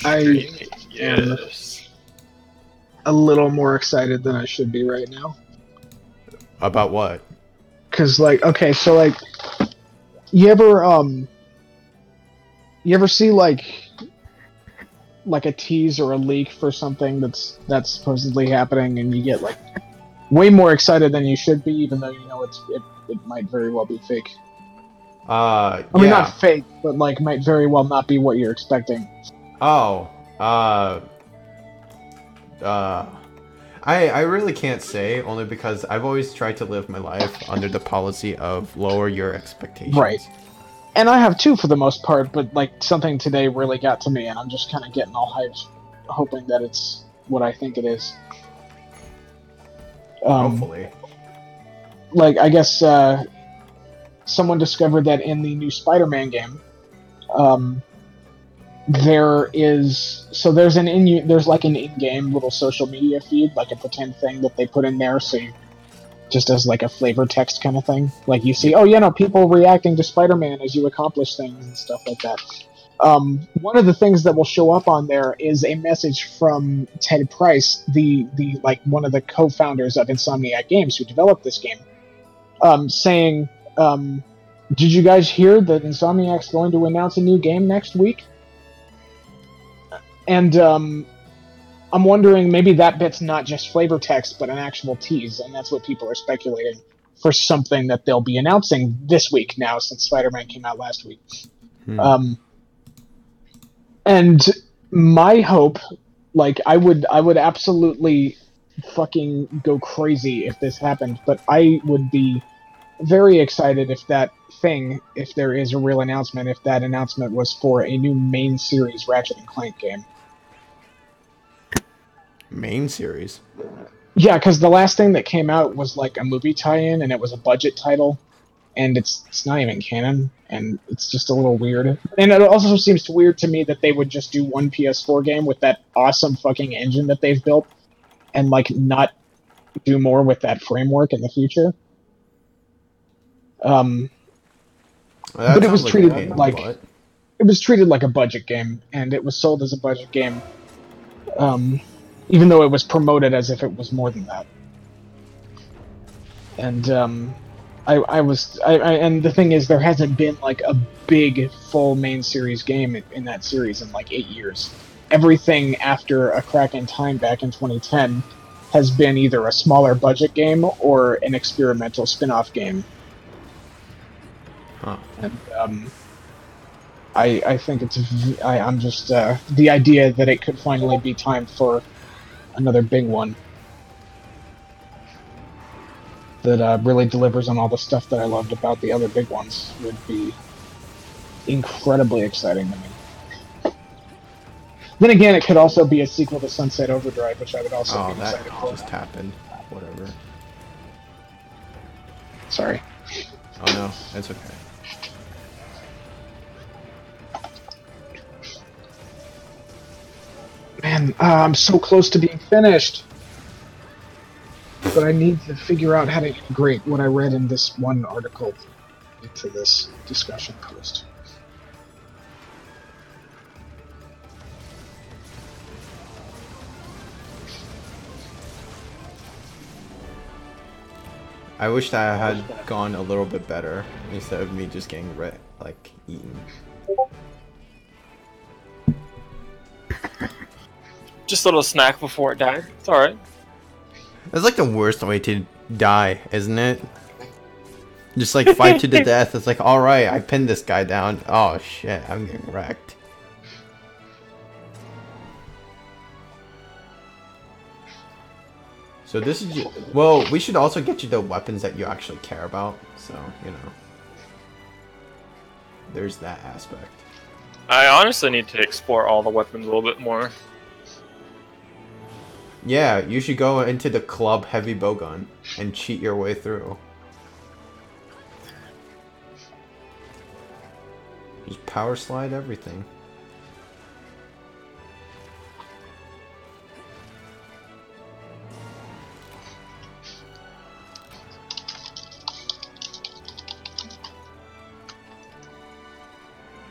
I am Yes. a little more excited than I should be right now. About what? Cause like, okay, so like, you ever you ever see like a tease or a leak for something that's supposedly happening, and you get like way more excited than you should be, even though you know it might very well be fake. I mean, not Yeah. fake, but like might very well not be what you're expecting. Oh, uh, uh, I really can't say, only because I've always tried to live my life under the policy of lower your Right. expectations. And I have too for the most part, but like something today really got to me, and I'm just kind of getting all hyped, hoping that it's what I think it is. Um, Hopefully. like I guess someone discovered that in the new Spider-Man game, um, there's like an in-game little social media feed, like a pretend thing that they put in there, so you just as like a flavor text kind of thing. Like you see, Yep. oh yeah, no, people reacting to Spider-Man as you accomplish things and stuff like that. One of the things that will show up on there is a message from Ted Price, the like one of the co-founders of Insomniac Games who developed this game, saying, um, "Did you guys hear that Insomniac's going to announce a new game next week?" And I'm wondering maybe that bit's not just flavor text, but an actual tease, and that's what people are speculating for something that they'll be announcing this week now, since Spider-Man came out last week. Hmm. Um, and my hope, like, I would absolutely fucking go crazy if this happened, but I would be very excited if that thing, if there is a real announcement, if that announcement was for a new main series Ratchet and Clank game. Main series. Yeah, because the last thing that came out was like a movie tie-in, and it was a budget title, and it's not even canon, and it's just a little weird. And it also seems weird to me that they would just do one PS4 game with that awesome fucking engine that they've built, and like not do more with that framework in the future. Um, Well, but that sounds like a pain in the butt. it was treated like a budget game, and it was sold as a budget game, um, even though it was promoted as if it was more than that. And and the thing is, there hasn't been like a big full main series game in that series in like 8 years. Everything after A Crack in Time back in 2010 has been either a smaller budget game or an experimental spin-off game. Huh. And I think I'm just the idea that it could finally be time for another big one that really delivers on all the stuff that I loved about the other big ones would be incredibly exciting to me. Then again, it could also be a sequel to Sunset Overdrive, which I would also be Oh, that excited for. just happened. Whatever. Sorry. Oh no, it's okay. Man, I'm so close to being finished. But I need to figure out how to integrate what I read in this one article into this discussion post. I wish that I had gone a little bit better instead of me just getting like eaten. Just a little snack before it died. It's alright. That's like the worst way to die, isn't it? Just like fight to the death. It's like, all right, I pinned this guy down. Oh shit, I'm getting wrecked. So this is well, we should also get you the weapons that you actually care about. So, you know. There's that aspect. I honestly need to explore all the weapons a little bit more. Yeah, you should go into the club heavy bowgun and cheat your way through. Just power slide everything.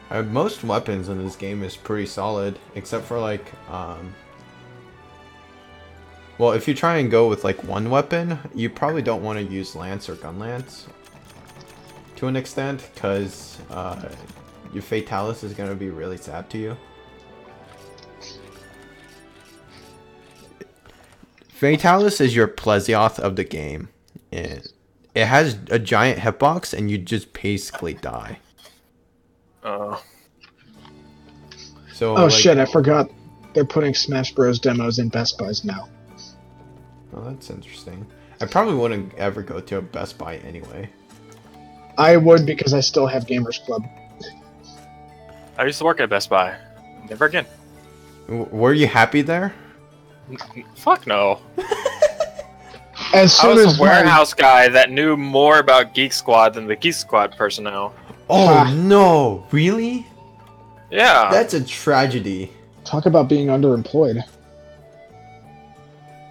I Most weapons in this game is pretty solid, except for like, well, if you try and go with like one weapon, you probably don't want to use lance or gun lance to an extent, because your fatalis is gonna be really sad to you. Fatalis is your Plesioth of the game. It has a giant hitbox, and you just basically die. So, oh like, shit! I forgot. They're putting Smash Bros. Demos in Best Buys now. Oh, that's interesting. I probably wouldn't ever go to a Best Buy anyway. I would because I still have Gamers Club. I used to work at Best Buy. Never again. Were you happy there? Fuck no. As I soon was as a warehouse guy that knew more about Geek Squad than the Geek Squad personnel. Oh no, really? Yeah. That's a tragedy. Talk about being underemployed.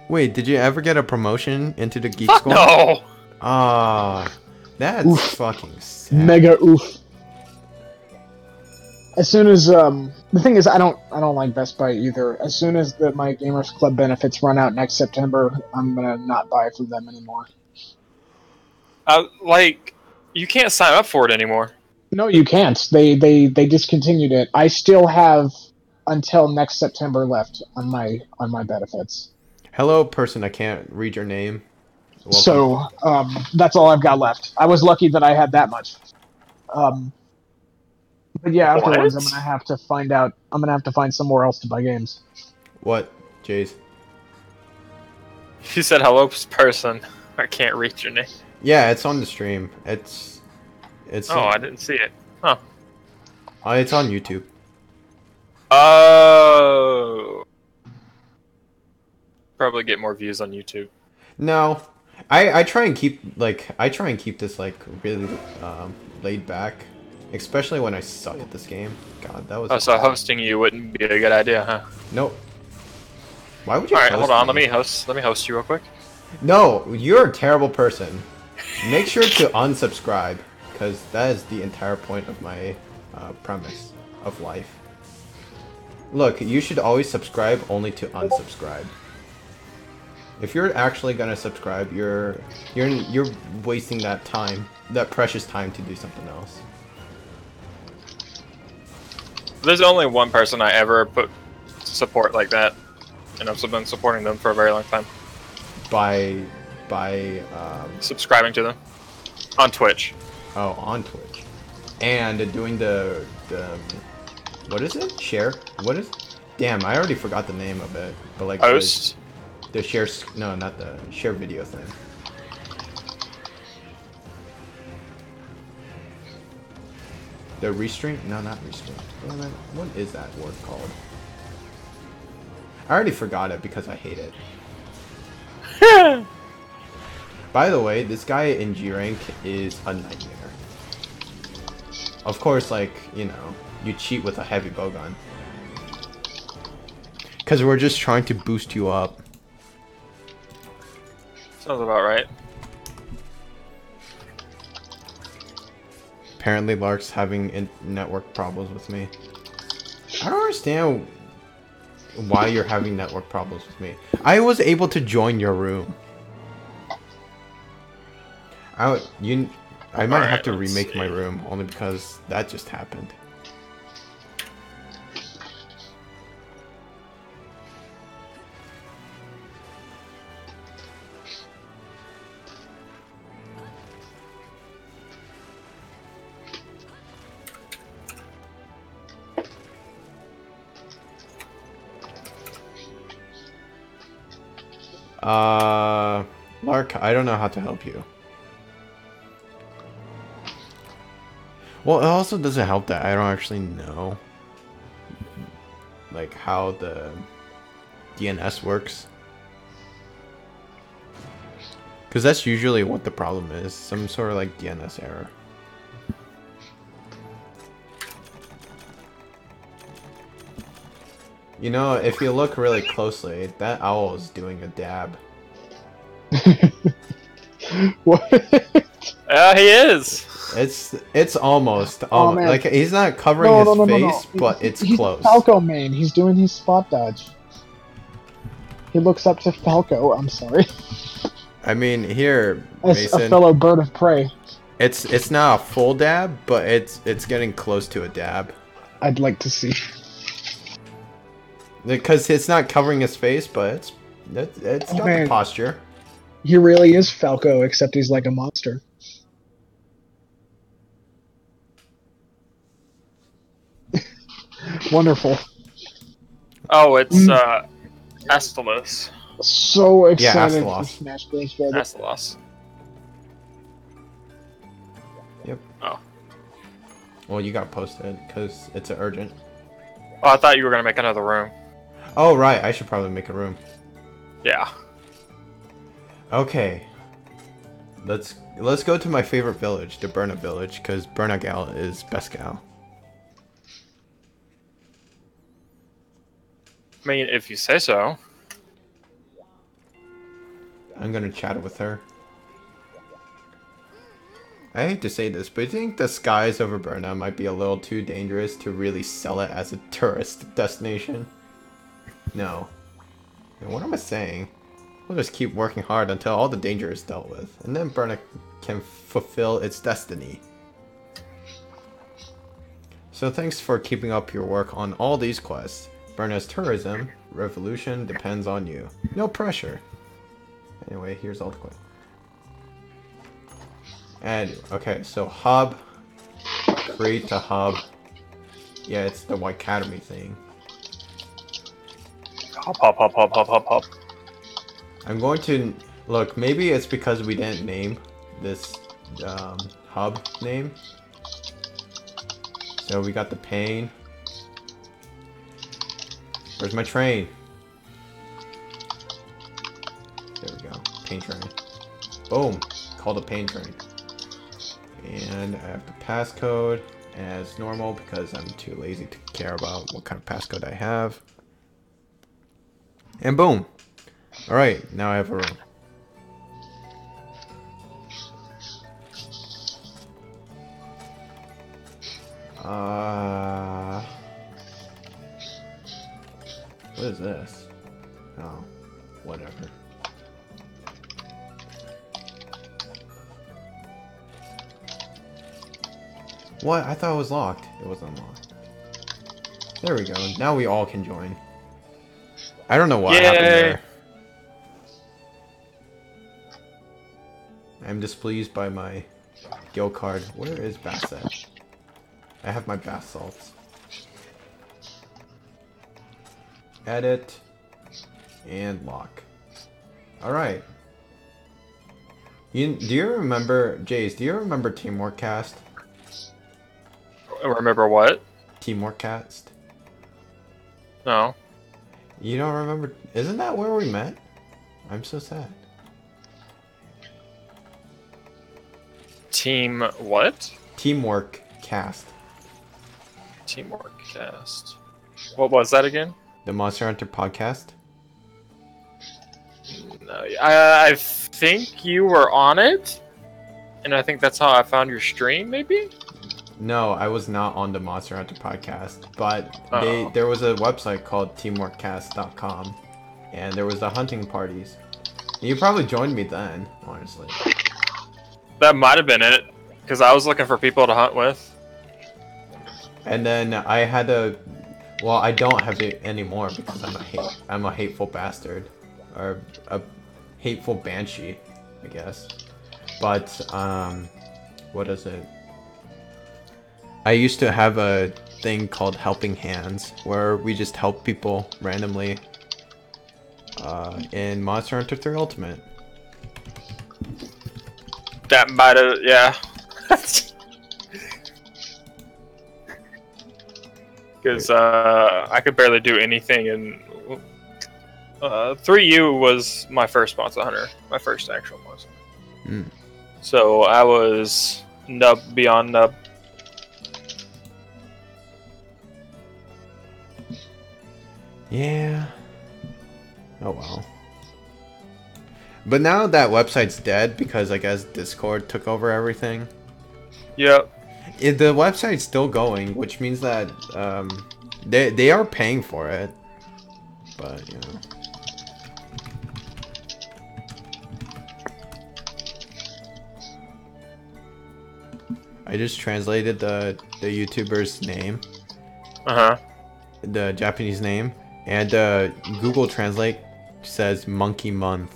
Wait, did you ever get a promotion into the Geek Fuck Squad? no. Ah, that's Oof. fucking sad. Mega oof. As soon as the thing is, I don't like Best Buy either. As soon as my Gamers Club benefits run out next September, I'm gonna not buy from them anymore. Like, you can't sign up for it anymore. No, you can't. They discontinued it. I still have until next September left on my benefits. Hello, person. I can't read your name. Welcome. So that's all I've got left. I was lucky that I had that much. But yeah, afterwards What? I'm gonna have to find out. I'm gonna have to find somewhere else to buy games. What, Jace? You said hello, person. I can't read your name. Yeah, it's on the stream. It's. Oh, I didn't see it. Huh. It's on YouTube. Oh. Probably get more views on YouTube. No, I try and keep this like really laid back, especially when I suck at this game. God, that was. Oh, so hosting you wouldn't be a good idea, huh? Nope. Why would you? All right, host hold on. me? Let me host you real quick. No, you're a terrible person. Make sure to unsubscribe, because that is the entire point of my premise of life. Look, you should always subscribe only to unsubscribe. If you're actually gonna subscribe, you're wasting that time, that precious time, to do something else. There's only one person I ever put support like that, and I've been supporting them for a very long time. By Subscribing to them on Twitch. oh, on Twitch, and doing the what is it? Share? What is? Damn, I already forgot the name of it. But like Host. the share. No, not the share video thing. The restream? No, not restream. Damn it. What is that word called? I already forgot it because I hate it. By the way, this guy in G rank is a nightmare. Of course, like, you know, you cheat with a heavy bowgun. Because we're just trying to boost you up. Sounds about right. Apparently, Lark's having network problems with me. I don't understand why you're having network problems with me. I was able to join your room. I might have to remake my room only because that just happened. Lark, I don't know how to help you. Well, it also doesn't help that I don't actually know, like, how the DNS works. Because that's usually what the problem is. Some sort of, like, DNS error. You know, if you look really closely, that owl is doing a dab. What? Yeah, he is. It's almost Oh, man. like he's not covering No, his no, no, no, no. face, but it's He's close. Falco main. He's doing his spot dodge. He looks up to Falco. I'm sorry, I mean, here, as a Mason, fellow bird of prey. it's not a full dab, but it's getting close to a dab. I'd like to see. Because it's not covering his face, but it's got man. the posture. He really is Falco, except he's like a monster. Wonderful. Oh, it's Astalos. So excited for Astalos. Smash Bros. Brother. Astalos. Yep. Oh. Well, you got posted because it's urgent. Oh, I thought you were gonna make another room. Oh right, I should probably make a room. Yeah. Okay. Let's go to my favorite village, the Burna village, because Burna Gal is best gal. I mean, if you say so. I'm gonna chat with her. I hate to say this, but I think the skies over Burna might be a little too dangerous to really sell it as a tourist destination. No. And what am I saying? We'll just keep working hard until all the danger is dealt with, and then Burna can fulfill its destiny. So thanks for keeping up your work on all these quests. Burna's tourism revolution depends on you. No pressure. Anyway, here's all the quests. And, okay, so hub. Create a hub. Yeah, it's the White Academy thing. Hop, hop, hop, hop, hop, hop, hop. I'm going to look. Maybe it's because we didn't name this hub name. So we got the pain. Where's my train? There we go. Pain train. Boom. Called a pain train. And I have the passcode as normal because I'm too lazy to care about what kind of passcode I have. And boom. Alright, now I have a room. What is this? Oh, whatever. What? I thought it was locked. It wasn't locked. There we go. Now we all can join. I don't know what happened there. I'm displeased by my guild card. Where is Basset? I have my bath salts. Edit. And lock. Alright. Do you remember, Jace, do you remember Teamwork Cast? Remember what? Teamwork Cast? No. You don't remember? Isn't that where we met? I'm so sad. Team what? Teamwork Cast. Teamwork cast. What was that again? The Monster Hunter podcast? No, I think you were on it, and I think that's how I found your stream, maybe? No, I was not on the Monster Hunter podcast, but Uh-oh. there was a website called teamworkcast.com, and there was the hunting parties. You probably joined me then, honestly. That might have been it, because I was looking for people to hunt with. And then I had to, well, I don't have it anymore because I'm a hateful bastard, or a hateful banshee, I guess. But what is it? I used to have a thing called Helping Hands, where we just help people randomly in Monster Hunter 3 Ultimate. That might have, yeah. Because I could barely do anything, and 3U was my first Monster Hunter, my first actual Monster Hunter. So I was nub beyond nub. Yeah. Oh well. But now that website's dead because I guess Discord took over everything. Yep. The website's still going, which means that they are paying for it. But you know. I just translated the YouTuber's name. The Japanese name, and Google Translate says Monkey Month.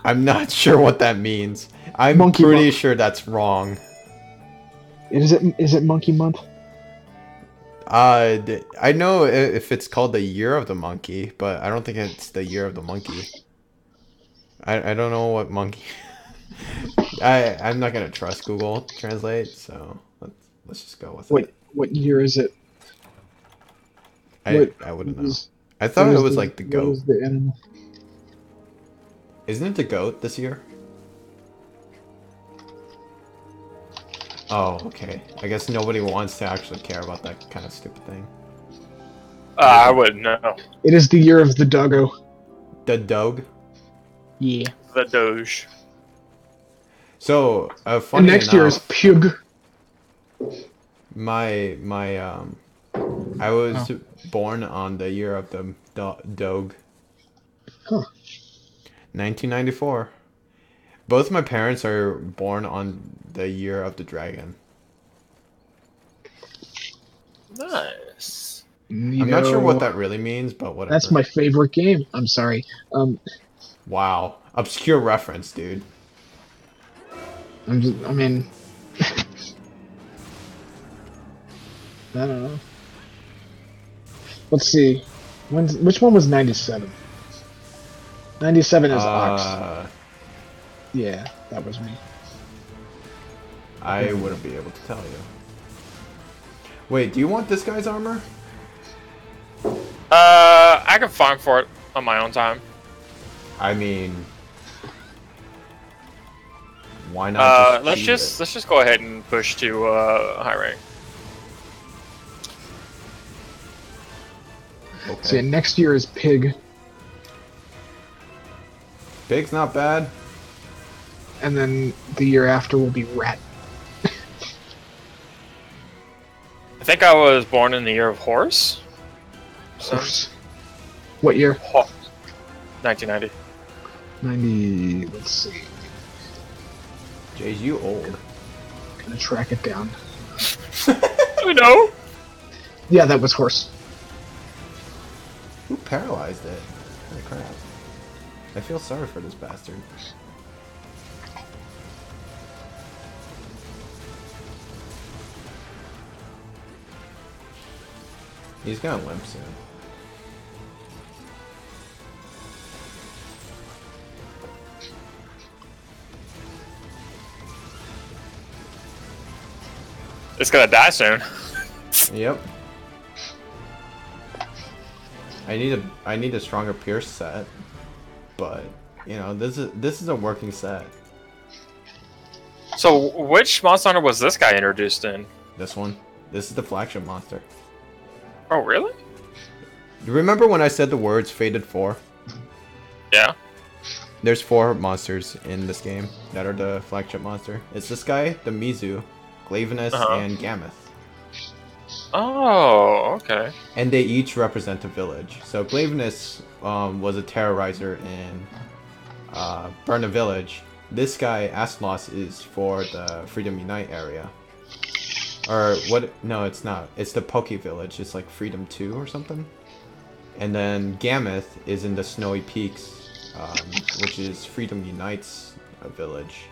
I'm not sure what that means. I'm pretty sure that's wrong. Is it Monkey Month? I know if it's called the Year of the Monkey, but I don't think it's the Year of the Monkey. I don't know what monkey. I'm not gonna trust Google Translate, so let's just go with it. What year is it? I wouldn't know. I thought it was like the goat. What is the animal? Isn't it the goat this year? Oh, okay. I guess nobody wants to actually care about that kind of stupid thing. I wouldn't know. It is the year of the doggo. The dog? Yeah. The Doge. So, funny and next enough, year is Pug. I was born on the year of the dog. Huh. 1994. Both my parents are born on the year of the dragon. Nice. I'm not sure what that really means, but whatever. That's my favorite game. I'm sorry. Wow. Obscure reference, dude. I mean... I don't know. Let's see. Which one was 97? 97 is Ox. Yeah, that was me. I wouldn't be able to tell you. Wait, do you want this guy's armor? I can farm for it on my own time. I mean, why not? Let's just go ahead and push to high rank. Okay. So next year is Pig. Pig's not bad. And then the year after will be Rat. I think I was born in the year of Horse. Horse. What year? 1990. 90. Let's see. Jay's you old. Gonna track it down. I know. Yeah, that was Horse. Who paralyzed it? Holy crap. I feel sorry for this bastard. He's gonna limp soon. It's gonna die soon. Yep. I need a stronger Pierce set, but you know this is a working set. So which monster hunter was this guy introduced in? This one. This is the flagship monster. Oh really? You remember when I said the words Fated 4? Yeah. There's 4 monsters in this game that are the flagship monster. It's this guy, the Mizu, Glavenus, and Gameth. Oh, okay. And they each represent a village. So Glavenus was a terrorizer in Burna Village. This guy, Aslos, is for the Freedom Unite area. Or what? No, it's not. It's the Poke Village. It's like Freedom 2 or something. And then Gameth is in the Snowy Peaks, which is Freedom Unite's village.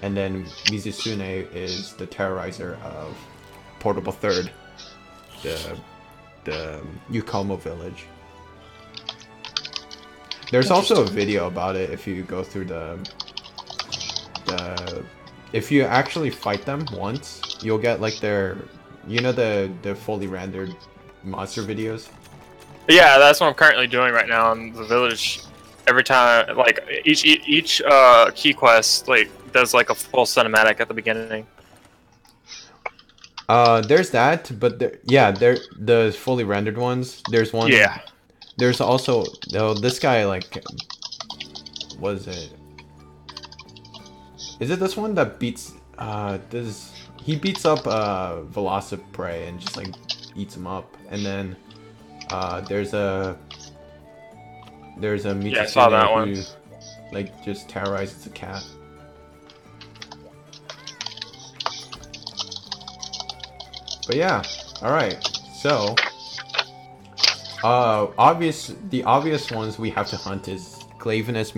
And then Mizusune is the terrorizer of Portable Third, the Yukomo village. There's also a video about it if you go through if you actually fight them once, you'll get like their, you know, the fully rendered monster videos. Yeah, that's what I'm currently doing right now in the village. Every time, like each key quest, like does like a full cinematic at the beginning. There's that, but they're the fully rendered ones. There's one. Yeah. There's also this guy, like, was it? Is it this one that beats this he beats up Velociprey and just like eats him up, and then there's a Mitsune Yeah, I saw that one. who like just terrorizes a cat. But yeah, alright. So the obvious ones we have to hunt is Glavenus,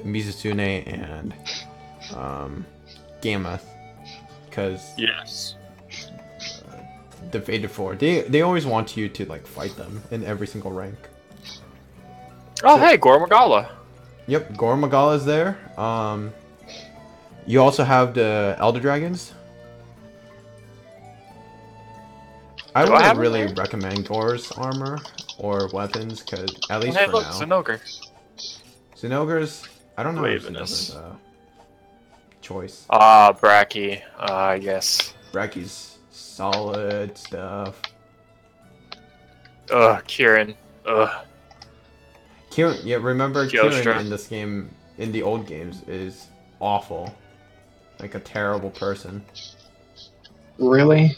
Mizusune, and Gammoth, because Yes. the Fated Four, they always want you to like fight them in every single rank. Oh, hey, Gormagala. Yep, Gormagala's there. You also have the Elder Dragons. I wouldn't really recommend Gore's armor or weapons, because at least Hey, for look, now. Zinogre. Zinogre's, I don't know if Glavenus. Zinogre's a choice. Ah, Bracky. Yes. Bracky's solid stuff. Ugh, Kieran. Ugh. Kieran, yeah, remember Kyostra. Kieran in this game, in the old games, is awful. Like a terrible person. Really?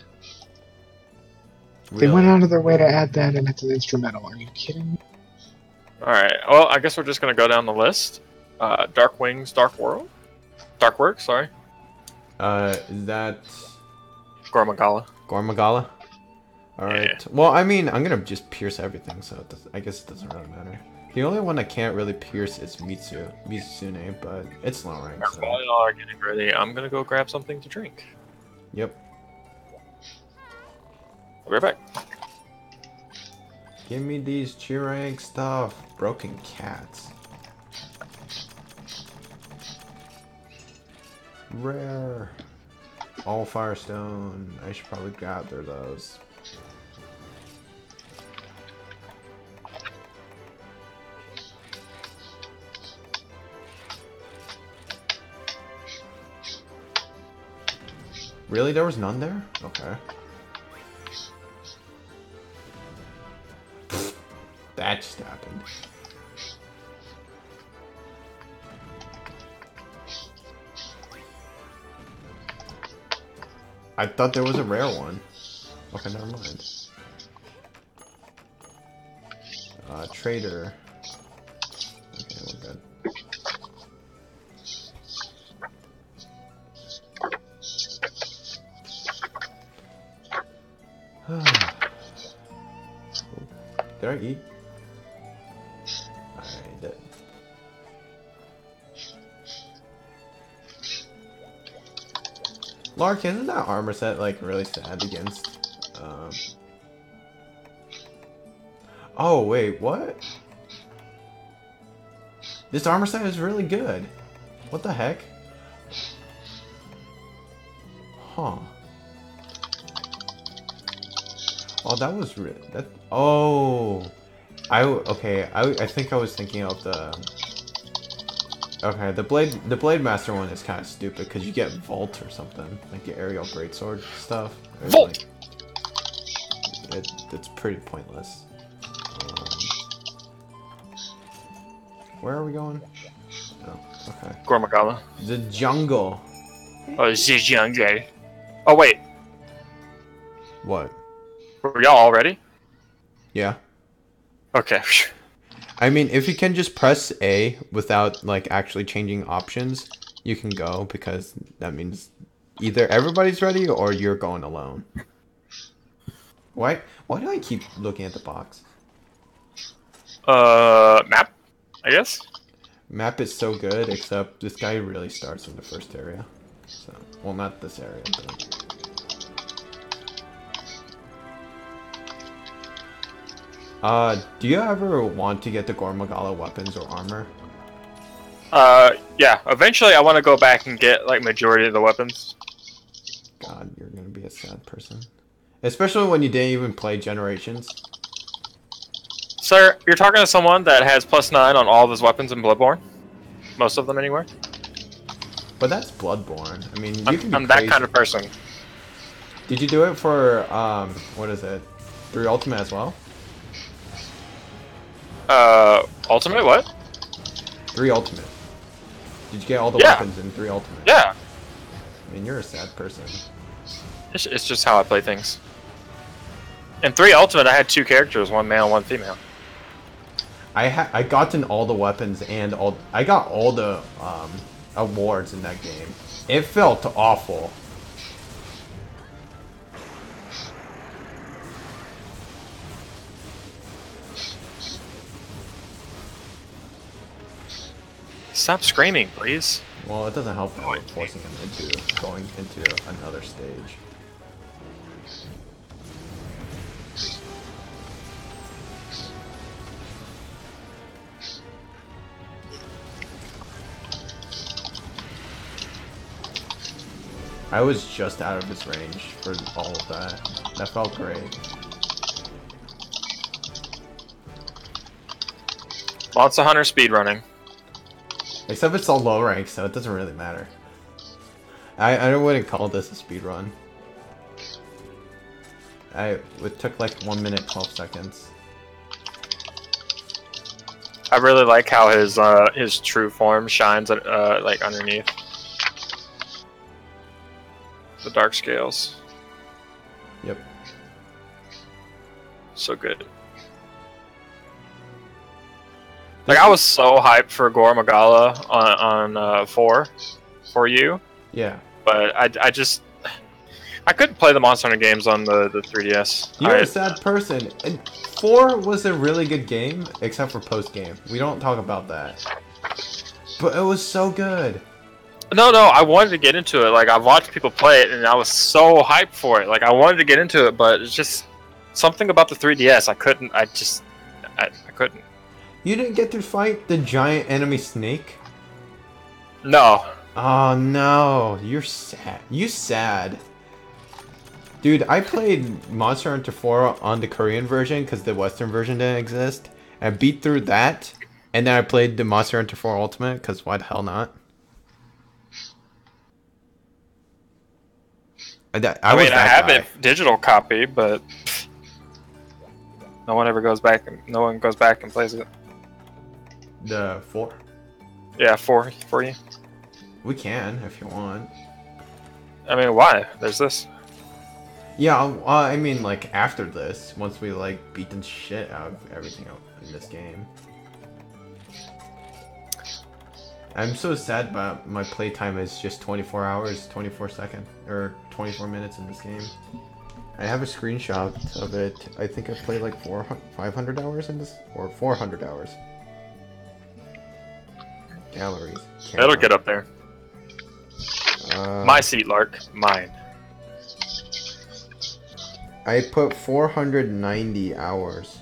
They Really. went out of their way to add that, and it's an instrumental. Are you kidding me? Alright, well, I guess we're just gonna go down the list. Dark Wings, Dark World? Dark Work, sorry. Is that Gormagala. Gormagala? Alright. Yeah. Well, I mean, I'm gonna just pierce everything, so it I guess it doesn't really matter. The only one I can't really pierce is Mizusune, but it's low rank, so... While y'all are getting ready, I'm gonna go grab something to drink. Yep. I'll be right back. Give me these G-rank stuff. Broken cats. Rare. All Firestone. I should probably gather those. Really? There was none there? Okay. That just happened. I thought there was a rare one. Okay, never mind. Trader. Okay, we're good. Did I eat? I did. Lark, isn't that armor set like really sad against? Oh wait, what? This armor set is really good. What the heck? Huh. Oh, that was really that. Oh, okay. I think I was thinking of the. Okay, the blade master one is kind of stupid because you get Volt or something, like the aerial greatsword stuff. Volt! Like, it's pretty pointless. Where are we going? Oh, okay. Gormagala. The jungle. Oh, this is jungle. Oh, wait. What? Were y'all all ready? Yeah. Okay. I mean, if you can just press A without like actually changing options, you can go, because that means either everybody's ready or you're going alone. Why do I keep looking at the box? Map? I guess? Map is so good, except this guy really starts in the first area. So, well, not this area, but... do you ever want to get the Gormagala weapons or armor? Yeah. Eventually I want to go back and get, like, majority of the weapons. God, you're gonna be a sad person. Especially when you didn't even play Generations. Sir, you're talking to someone that has +9 on all of his weapons in Bloodborne? Most of them, anyway? But that's Bloodborne. I mean, you can be I'm that crazy. kind of person. Did you do it for, what is it? 3 Ultimate as well? Ultimate what? 3 Ultimate. Did you get all the Yeah. weapons in 3 Ultimate? Yeah. mean, you're a sad person. It's just how I play things. In 3 Ultimate, I had 2 characters, 1 male, 1 female. I gotten all the weapons and I got all the awards in that game. It felt awful. Stop screaming, please. Well, it doesn't help forcing him into going into another stage. I was just out of his range for all of that. That felt great. Lots of Hunter speedrunning. Except it's all low rank, so it doesn't really matter. I wouldn't call this a speed run. It took like 1 minute 12 seconds. I really like how his true form shines like underneath the dark scales. Yep. So good. Like, I was so hyped for Gore Magala on 4 for you. Yeah. But I couldn't play the Monster Hunter games on the 3DS. You're a sad person. And 4 was a really good game, except for post game. We don't talk about that. But it was so good. No, I wanted to get into it. Like, I watched people play it, and I was so hyped for it. Like, I wanted to get into it, but it's just something about the 3DS. I couldn't. I couldn't. You didn't get to fight the giant enemy snake? No. Oh no, you're sad. You sad. Dude, I played Monster Hunter 4 on the Korean version because the Western version didn't exist. I beat through that, and then I played the Monster Hunter 4 Ultimate because why the hell not? I mean, I have a digital copy, but no one ever goes back and plays it. The 4? Yeah, 4 for you. We can if you want. I mean, why? There's this. Yeah, I mean, like after this, once we like beat the shit out of everything in this game. I'm so sad, but my playtime is just 24 hours, 24 seconds, or 24 minutes in this game. I have a screenshot of it. I think I played like 500 hours in this, or 400 hours. Galleries. Camera. It'll get up there. My seat, Lark. Mine. I put 490 hours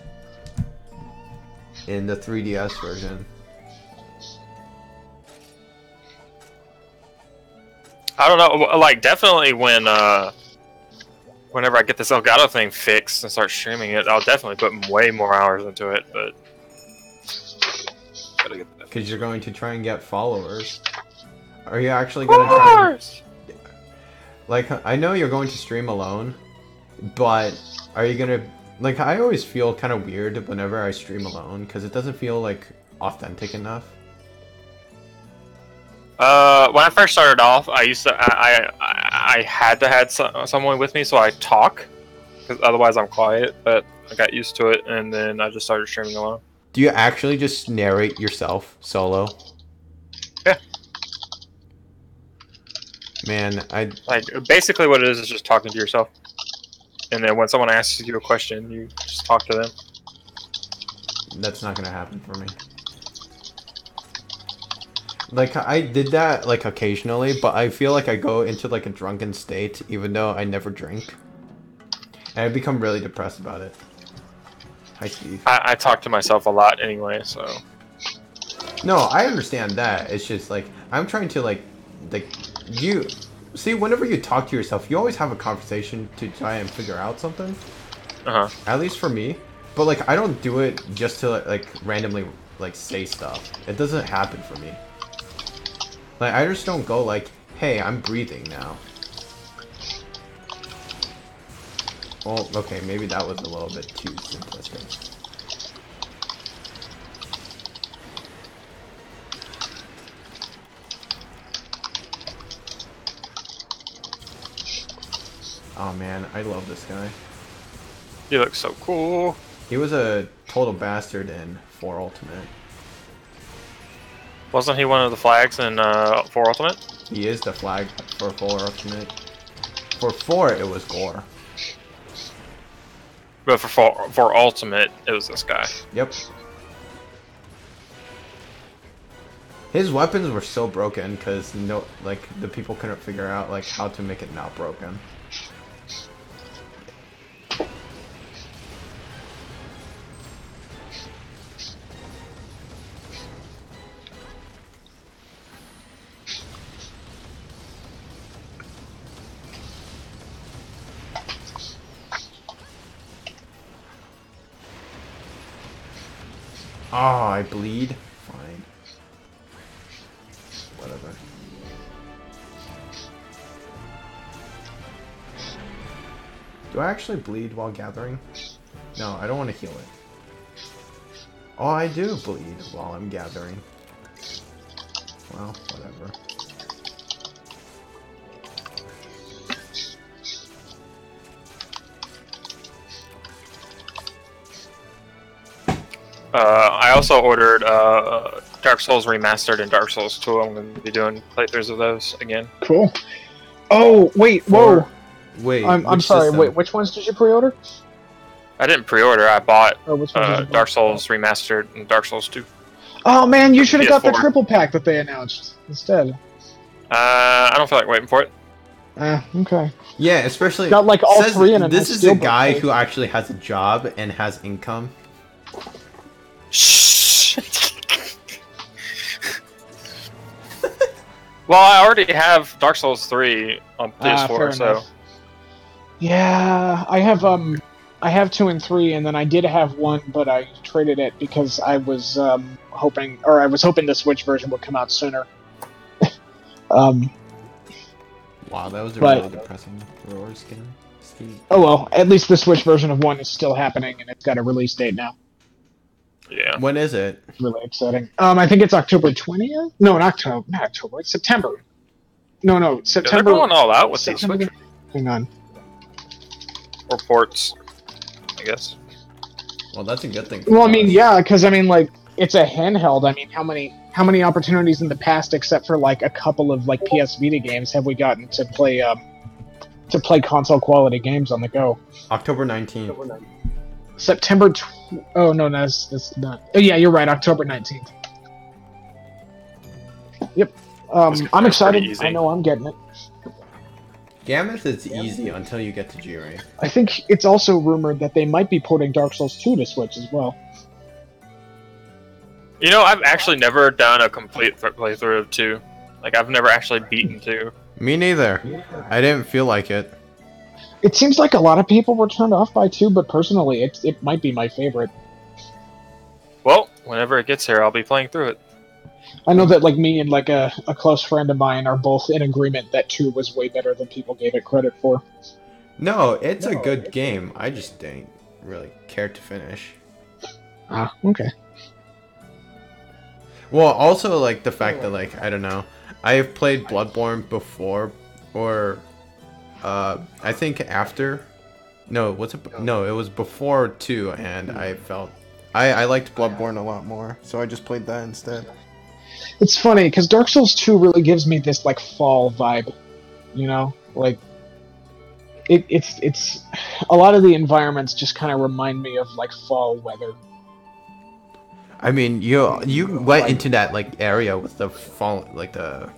in the 3DS version. I don't know, like, definitely whenever I get this Elgato thing fixed and start streaming it, I'll definitely put way more hours into it, but... Because you're going to try and get followers. Are you actually going to try and... Like, I know you're going to stream alone, but are you going to... Like, I always feel kind of weird whenever I stream alone, because it doesn't feel, like, authentic enough. When I first started off, I had to have someone with me so I talk, because otherwise I'm quiet, but I got used to it, and then I just started streaming alone. Do you actually just narrate yourself solo? Yeah. Man, like, basically what it is just talking to yourself. And then when someone asks you a question, you just talk to them. That's not gonna happen for me. Like, I did that, like, occasionally, but I feel like I go into, like, a drunken state, even though I never drink. And I become really depressed about it. Hi, Steve. I talk to myself a lot anyway, so... No, I understand that. It's just, like, I'm trying to, like, you... See, whenever you talk to yourself, you always have a conversation to try and figure out something. Uh-huh. At least for me. But, like, I don't do it just to, like, randomly, like, say stuff. It doesn't happen for me. Like, I just don't go like, hey, I'm breathing now. Well, okay, maybe that was a little bit too simplistic. Oh man, I love this guy. He looks so cool. He was a total bastard in 4 Ultimate. Wasn't he one of the flags in 4 Ultimate? He is the flag for 4 Ultimate. For 4, it was Gore. But for Ultimate, it was this guy. Yep. His weapons were so broken because the people couldn't figure out like how to make it not broken. Oh, I bleed. Fine. Whatever. Do I actually bleed while gathering? No, I don't want to heal it. Oh, I do bleed while I'm gathering. Well, whatever. I also ordered Dark Souls Remastered and Dark Souls 2. I'm going to be doing playthroughs of those again. Cool. Oh, wait, whoa. Wait, I'm sorry, system? wait, which ones did you pre-order? I didn't pre-order. I bought Or which ones did you buy? Dark Souls Remastered and Dark Souls 2. Oh man, you should have got the PS4. triple pack that they announced instead. I don't feel like waiting for it. Okay. Yeah, especially Got like all says, three in a this nice is a steelbook guy case. who actually has a job and has income. Shh. Well, I already have Dark Souls 3 on fair PS4, so enough. Yeah, I have 2 and 3, and then I did have 1, but I traded it because I was hoping the Switch version would come out sooner. Wow, that was a But- really depressing Roar skin. Oh well, at least the Switch version of 1 is still happening, and it's got a release date now. yeah. When is it? It's really exciting. I think it's October 20th. No, not October. It's September. No, Yeah, they're September. going all out with these September. Switch Hang on. reports, I guess. Well, that's a good thing. Well, I mean, yeah, because I mean, like, it's a handheld. I mean, how many opportunities in the past, except for like a couple of like PS Vita games, have we gotten to play console quality games on the go? October 19th. September. Oh no, that's not. Oh yeah, you're right. October 19th. Yep. That's I'm pretty excited. easy. I know I'm getting it. Gameth is easy until you get to G-Ray. I think it's also rumored that they might be porting Dark Souls 2 to Switch as well. You know, I've actually never done a complete playthrough of 2. Like, I've never actually beaten 2. Me neither. I didn't feel like it. It seems like a lot of people were turned off by 2, but personally, it might be my favorite. Well, whenever it gets here, I'll be playing through it. I know that like me and like a close friend of mine are both in agreement that 2 was way better than people gave it credit for. No, it's a good game. I just didn't really care to finish. Ah, okay. Well, also like the fact that like I don't know, I've played Bloodborne before, or I think after. No, what's it? No, it was before 2, and I felt I liked Bloodborne a lot more, so I just played that instead. It's funny because Dark Souls 2 really gives me this like fall vibe, you know, like it's a lot of the environments just kind of remind me of like fall weather. I mean, you went into that like area with the fall, like the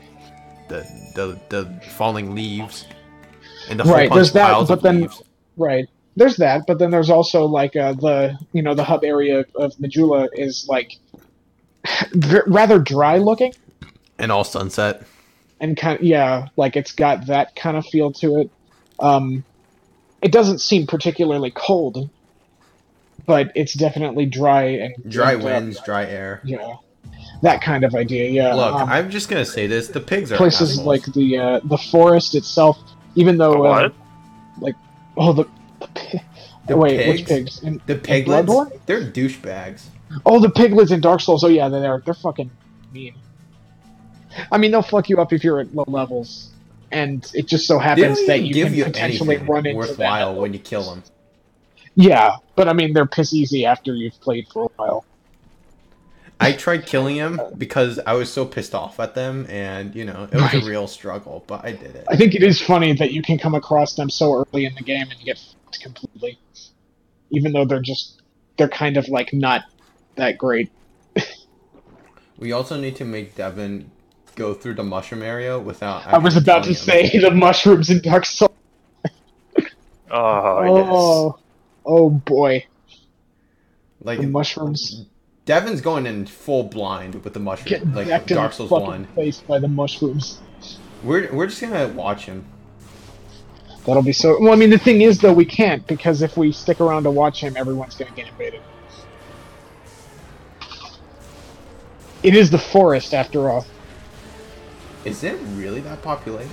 falling leaves, and the whole Right, bunch there's of that, piles but of then leaves. right, there's that, but then there's also like the hub area of Majula is like rather dry looking. And all sunset. And like it's got that kind of feel to it. It doesn't seem particularly cold, but it's definitely dry and Dry winds, dry air. Yeah, that kind of idea. Yeah. Look, I'm just gonna say this: the pigs are places assholes. like the forest itself, even though What? The wait, pigs? which pigs? The in piglets, Bloodborne? they're douchebags. Oh, the piglets in Dark Souls. Oh yeah, they're fucking mean. I mean, they'll fuck you up if you're at low levels. and it just so They happens don't that even you give can you potentially anything run into worthwhile them. when you kill them. Yeah, but I mean, they're piss easy after you've played for a while. I tried killing him because I was so pissed off at them, and it was a Right. real struggle, but I did it. I think it is funny that you can come across them so early in the game and you get fucked completely, even though they're kind of like not that great. We also need to make Devin go through the mushroom area without I was actually about killing to him. say the mushrooms in Dark Souls. Oh, yes. Oh boy, Like, the mushrooms Devin's going in full blind with the mushroom, getting like decked in the Dark Souls fucking 1. face by the mushrooms. We're just gonna watch him. That'll be so. Well, I mean, the thing is, though, we can't because if we stick around to watch him, everyone's going to get invaded. It is the forest, after all. Is it really that populated?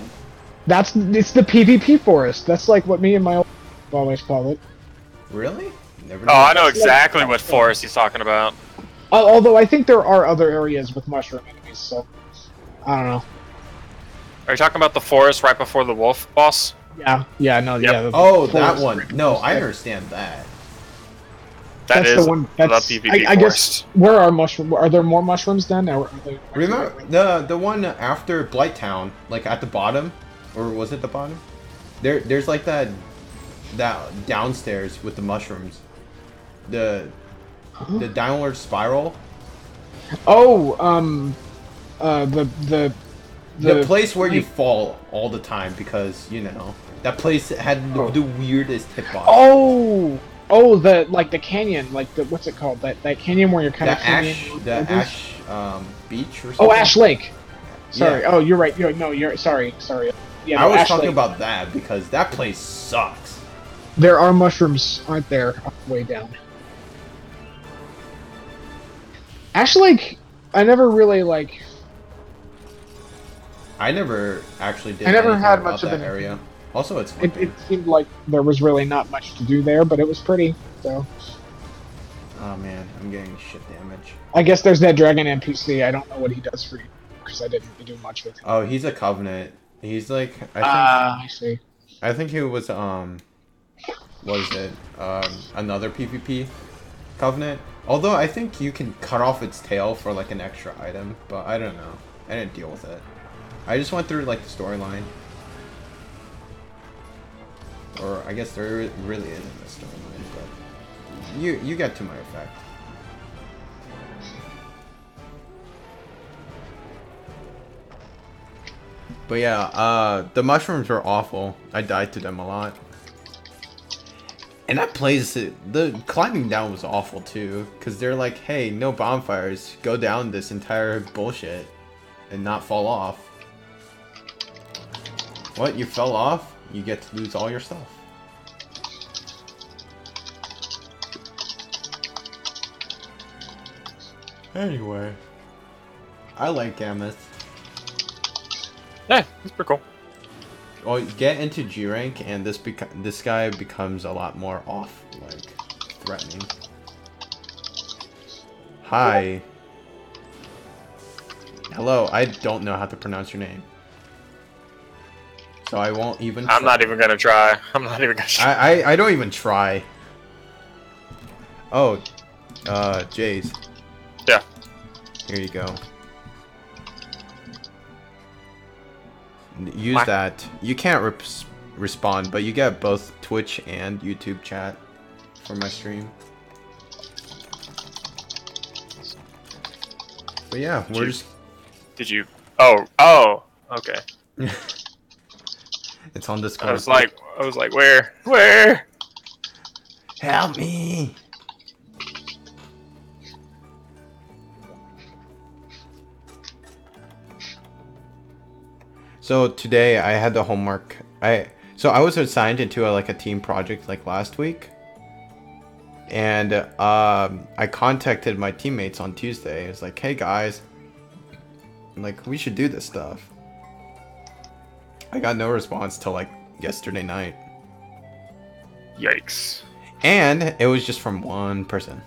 It's the PvP forest. That's like what me and my old always call it. Really? Never Oh, knew. I know exactly what forest he's talking about. Although I think there are other areas with mushroom enemies, so I don't know. Are you talking about the forest right before the wolf boss? Yeah, no, Yep. yeah. Oh, that forest one. right No, before I that. understand that. That That's is the one. That's the PvP I forest. guess. Where are mushroom? Are there more mushrooms then? Or are they Remember the one after Blight Town, like at the bottom, or was it the bottom? There's like that downstairs with the mushrooms, the downward spiral, Oh, the place where you fall all the time because that place had the weirdest hitbox. Oh, the canyon, like the what's it called? That canyon where you're kind The of ash beach or something. Oh, Ash Lake. Sorry. Yeah. Oh, you're right. You're sorry. Yeah, I no, was Ash talking Lake. about that because that place sucks. There are mushrooms, aren't there? Way down. Ash Lake, I never really like. I never actually did I never anything had about much of that an area. Also, it's It flipping. seemed like there was really not much to do there, but it was pretty. So Oh man, I'm getting shit damage. I guess there's that dragon NPC. I don't know what he does for you because I didn't do much with him. Oh, he's a covenant. He's like I see. I think he was what is it? Another PvP covenant. Although I think you can cut off its tail for like an extra item, but I don't know. I didn't deal with it. I just went through like the storyline. Or I guess there really isn't a storyline, but you get to my effect. But yeah, the mushrooms were awful. I died to them a lot. And that place, the climbing down was awful too, because they're like, hey, no bonfires, go down this entire bullshit and not fall off. What, you fell off? You get to lose all your stuff. Anyway, I like Gameth. Yeah, it's pretty cool. Well, you get into G rank, and this guy becomes a lot more threatening. Hi. Hello. I don't know how to pronounce your name, so I won't even. I'm not even gonna try. I'm not even gonna try. I don't even try. Oh, Jays. Yeah. Here you go. Use that. You can't respond, but you get both Twitch and YouTube chat for my stream. But yeah, we're just. Did you? Oh. Okay. It's on Discord. I was like, where? Help me! So today I had the homework. So I was assigned into a team project like last week, and I contacted my teammates on Tuesday. It's like, hey guys, like we should do this stuff. I got no response till like yesterday night. Yikes. And it was just from one person.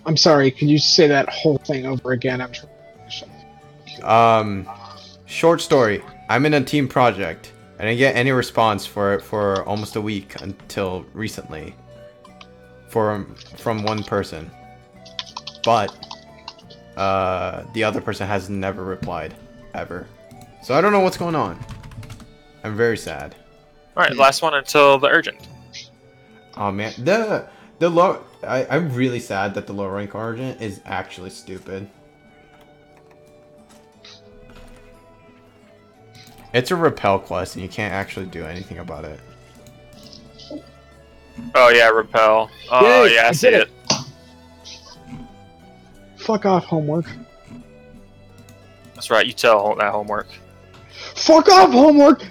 I'm sorry. Can you say that whole thing over again? I'm trying. Short story. I'm in a team project. I didn't get any response for almost a week until recently. From one person. But the other person has never replied ever. So I don't know what's going on. I'm very sad. All right, last one until the urgent. Oh man, the low. I'm really sad that the low rank urgent is actually stupid. It's a repel quest, and you can't actually do anything about it. Oh yeah, repel. Oh Yay, yeah, I see did it. Fuck off, homework. That's right. You tell that homework. Fuck off, homework!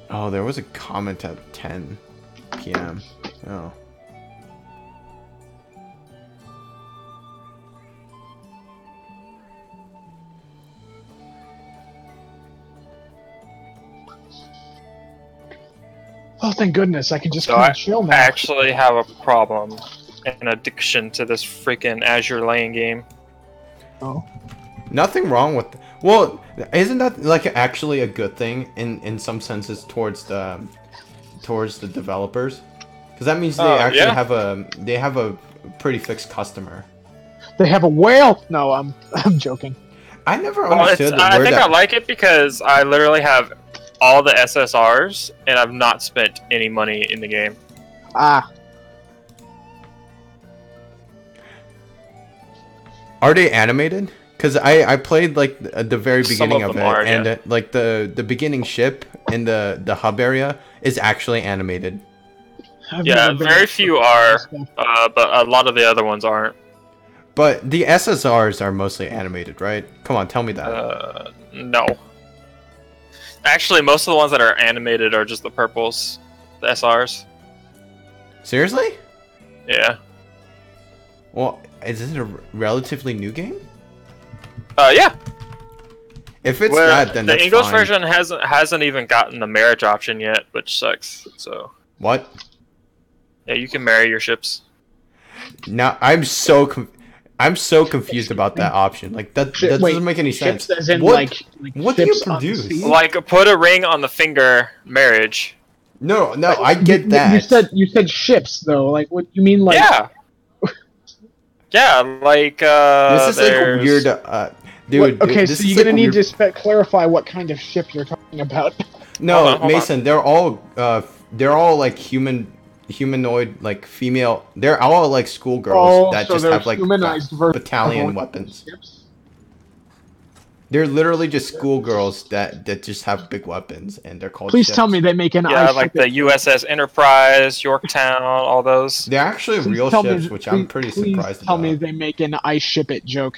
Oh, there was a comment at 10 p.m. Oh. Oh, thank goodness, I can just So kind I of chill now. actually have a problem, an addiction to this freaking Azure lane game. Oh. Nothing wrong with. Well, isn't that like actually a good thing in some senses towards the developers? Because that means they actually yeah. have a pretty fixed customer. They have a whale! No, I'm joking. I never Well, understood I where think that. I like it because I literally have all the SSRs and I've not spent any money in the game. Ah. Are they animated? Because I played like the very Some beginning of of it, them are, and yeah. like the beginning ship in the hub area is actually animated. I've Yeah, never been very able to few do are, stuff. but a lot of the other ones aren't. But the SSRs are mostly animated, right? Come on, tell me that. No. Actually, most of the ones that are animated are just the purples, the SRs. Seriously? Yeah. Well, is this a relatively new game? Yeah. If it's Well, that, then the that's English fine. version hasn't even gotten the marriage option yet, which sucks. So What? yeah, you can marry your ships. Now I'm so confused about that option. Like that Wait, doesn't make any sense. Ships as in, What? like What do you ships on the produce? sea? Like put a ring on the finger, marriage. No, I get that. You said ships though. Like, what you mean? Like, Yeah. Yeah, like This is like there's- weird, dude. okay, this so is you're like gonna need weird- to clarify what kind of ship you're talking about. No, Hold Mason, they're all like humanoid, like female. They're all like schoolgirls that so just they're have like humanized versions battalion of weapons. ships. They're literally just schoolgirls that just have big weapons, and they're called. Please ships. tell me they make an yeah, ice like ship. the USS Enterprise, Yorktown, all those. They're actually Please real tell me- ships, which I'm pretty please surprised tell about. me they make an I ship it joke.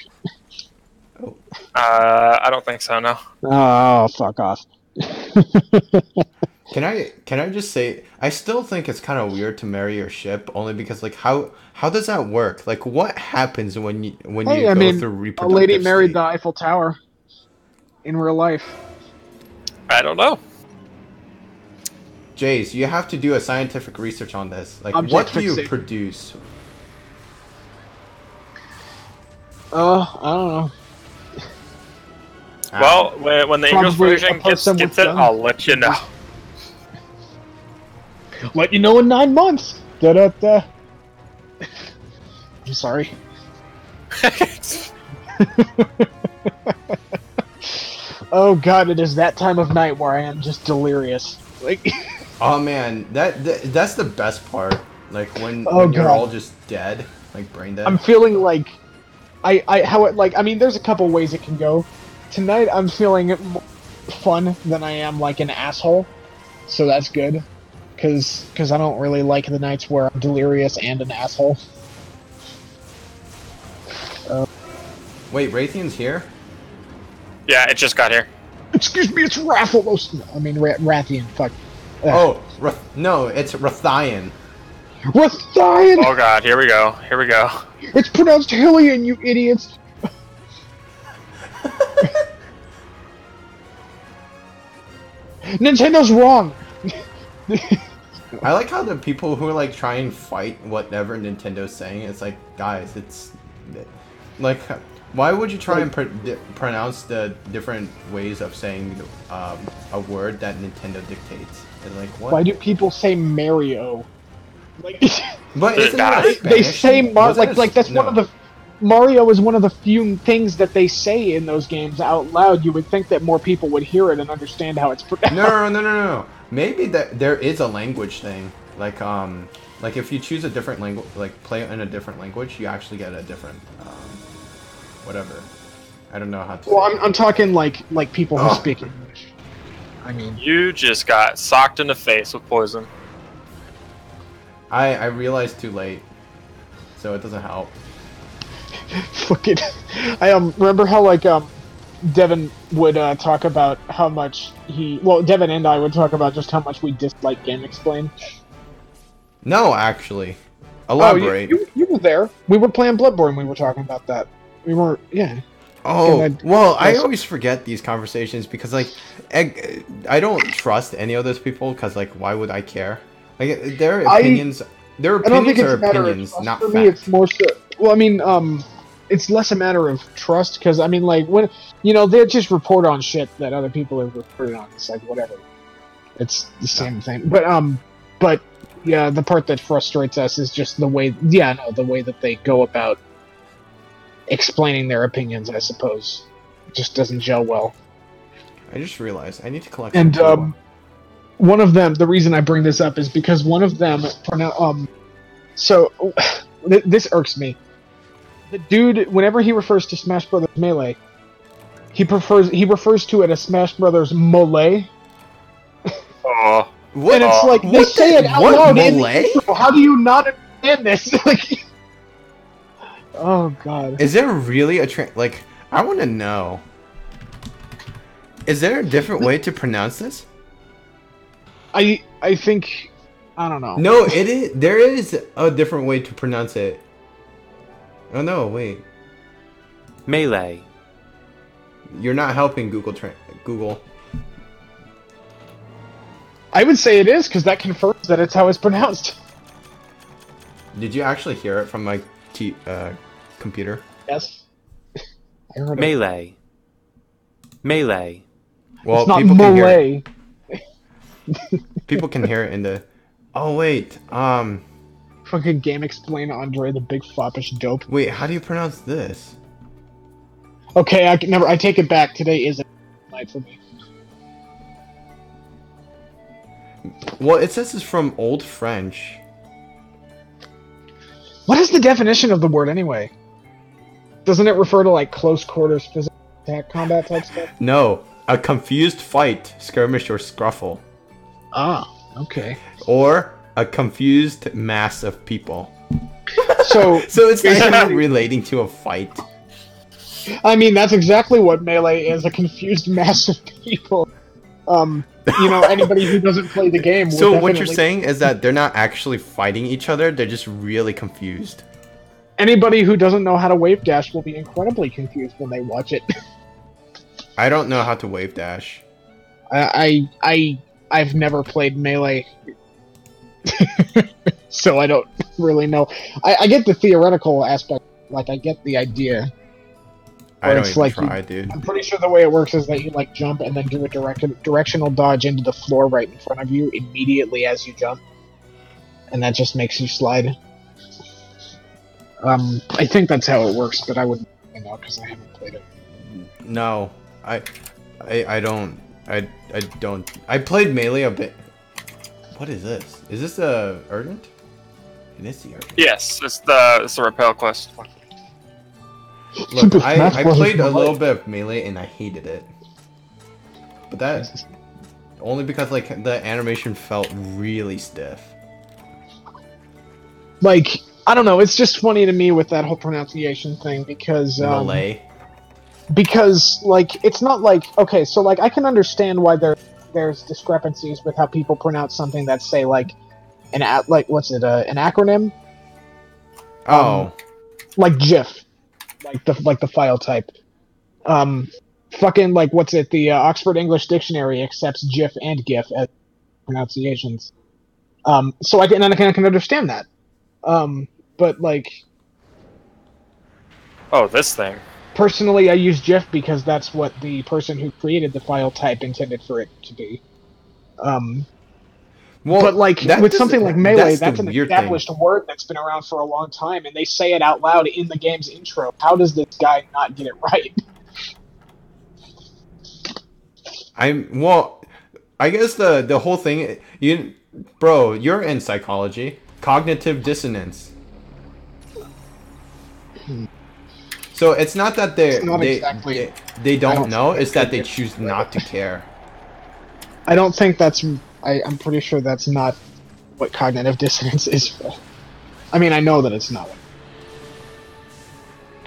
I don't think so. No. Oh, fuck off. Can I just say I still think it's kind of weird to marry your ship only because like how does that work? Like what happens when you Hey, go I mean, through a reproductive lady married state? the Eiffel Tower in real life. I don't know. Jace, you have to do a scientific research on this. Like Object what do you fixation. produce? I don't know. Well, when the English Probably version a person gets with it, guns. I'll let you know. Let you know in 9 months. Da da da. I'm sorry. Oh god, it is that time of night where I am just delirious. Like, Oh man, that's the best part. Like when you're God. all just dead, like brain dead. I'm feeling like, I mean, there's a couple ways it can go. Tonight, I'm feeling more fun than I am like an asshole, so that's good. Cause I don't really like the nights where I'm delirious and an asshole. Wait, Raytheon's here? Yeah, it just got here. Excuse me, it's Rathalos. I mean, Rathian. Fuck. Oh, no, it's Rathian. Rathian. Oh god, here we go. Here we go. It's pronounced Hillian, you idiots. Nintendo's wrong. I like how the people who like try and fight whatever Nintendo's saying, it's like, guys, it's like Why would you try and pronounce the different ways of saying a word that Nintendo dictates? And like, what? Why do people say Mario? Like, But Is it isn't bad? that they Spanish? say Wasn't like that's one of the Mario is one of the few things that they say in those games out loud. You would think that more people would hear it and understand how it's pronounced. No. Maybe that there is a language thing. Like if you choose a different language, like play it in a different language, you actually get a different whatever. I don't know how to. Well, say I'm talking like people who Oh. speak English. I mean, You just got socked in the face with poison. I realized too late, so it doesn't help. fucking. I remember how like Devin would talk about how much Devin and I would talk about just how much we dislike Game Explain. No, actually, elaborate. Oh, you were there. We were playing Bloodborne. We were talking about that. We were, yeah. Oh, And well, I yes. always forget these conversations because, like, I don't trust any of those people because, like, why would I care? Like, their opinions, I don't think it's are a matter of opinions, trust. not For facts. me, it's more so. Well, I mean, it's less a matter of trust because I mean, like when they just report on shit that other people have reported on. It's like whatever. It's the same thing. But yeah, the part that frustrates us is just the way. Yeah, no, the way that they go about explaining their opinions. I suppose it just doesn't gel well. I just realized I need to collect. And some one of them. The reason I bring this up is because one of them. So this irks me. The dude, whenever he refers to Smash Brothers Melee, he refers to it as Smash Brothers Mole. Oh, what? And it's like they say it out loud in the intro. How do you not understand this? Like, oh god. Is there really a like? I want to know. Is there a different way to pronounce this? I think I don't know. No, it is. There is a different way to pronounce it. Oh no! Wait. Melee. You're not helping Google. I would say it is because that confirms that it's how it's pronounced. Did you actually hear it from my computer? Yes. I heard it. Melee. Melee. Well, It's not people can hear it. Mole. People can hear it in the. Oh wait. Fucking Game Explain Andre the big foppish dope. Wait. How do you pronounce this? Okay, I take it back. Today is a night for me. Well, it says it's from Old French. What is the definition of the word anyway? Doesn't it refer to like close quarters physical attack combat type stuff? No, a confused fight, skirmish, or scruffle. Ah, okay. Or a confused mass of people. So it's not relating to a fight. I mean, that's exactly what Melee is, a confused mass of people. Anybody who doesn't play the game will So what you're definitely- saying is that they're not actually fighting each other, they're just really confused. Anybody who doesn't know how to wave dash will be incredibly confused when they watch it. I don't know how to wave dash. I've never played Melee, so I don't really know. I get the theoretical aspect, like I get the idea. I don't it's even like try, dude. I'm pretty sure the way it works is that you like jump and then do a directional dodge into the floor right in front of you immediately as you jump, and that just makes you slide. I think that's how it works, but I wouldn't know because I haven't played it. No, I don't. I don't. I played Melee a bit. What is this? Is this a Ardent? It is the Ardent. yes, it's the repel quest. Look, Smash I Brothers played a Melee. little bit of Melee and I hated it. But that only because like the animation felt really stiff. Like, I don't know, it's just funny to me with that whole pronunciation thing because Melee. because like it's not like okay, so like I can understand why there's discrepancies with how people pronounce something that's say like an acronym Oh, like GIF, like the file type. Fucking like what's it? The Oxford English Dictionary accepts GIF and GIF as pronunciations. So I can understand that. But like Oh, this thing. Personally, I use GIF because that's what the person who created the file type intended for it to be. But Well, like that with something like Melee, that's the that's an weird thing. established word that's been around for a long time, and they say it out loud in the game's intro. How does this guy not get it right? I guess the whole thing, bro, you're in psychology, cognitive dissonance. So it's not that It's not exactly. they I don't don't know, think it's that's that they good. choose not to care. I don't think that's. I'm pretty sure that's not what cognitive dissonance is. I mean, I know that it's not.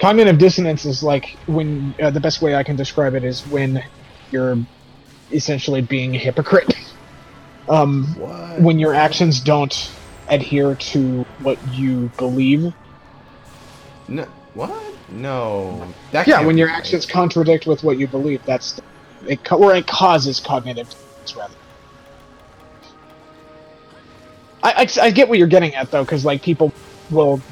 Cognitive dissonance is like when the best way I can describe it is when you're essentially being a hypocrite. What? When your actions don't adhere to what you believe. No, what? No, that Yeah, can't when be your right. actions contradict with what you believe, that's where it causes cognitive dissonance. Rather, I get what you're getting at though, because like people will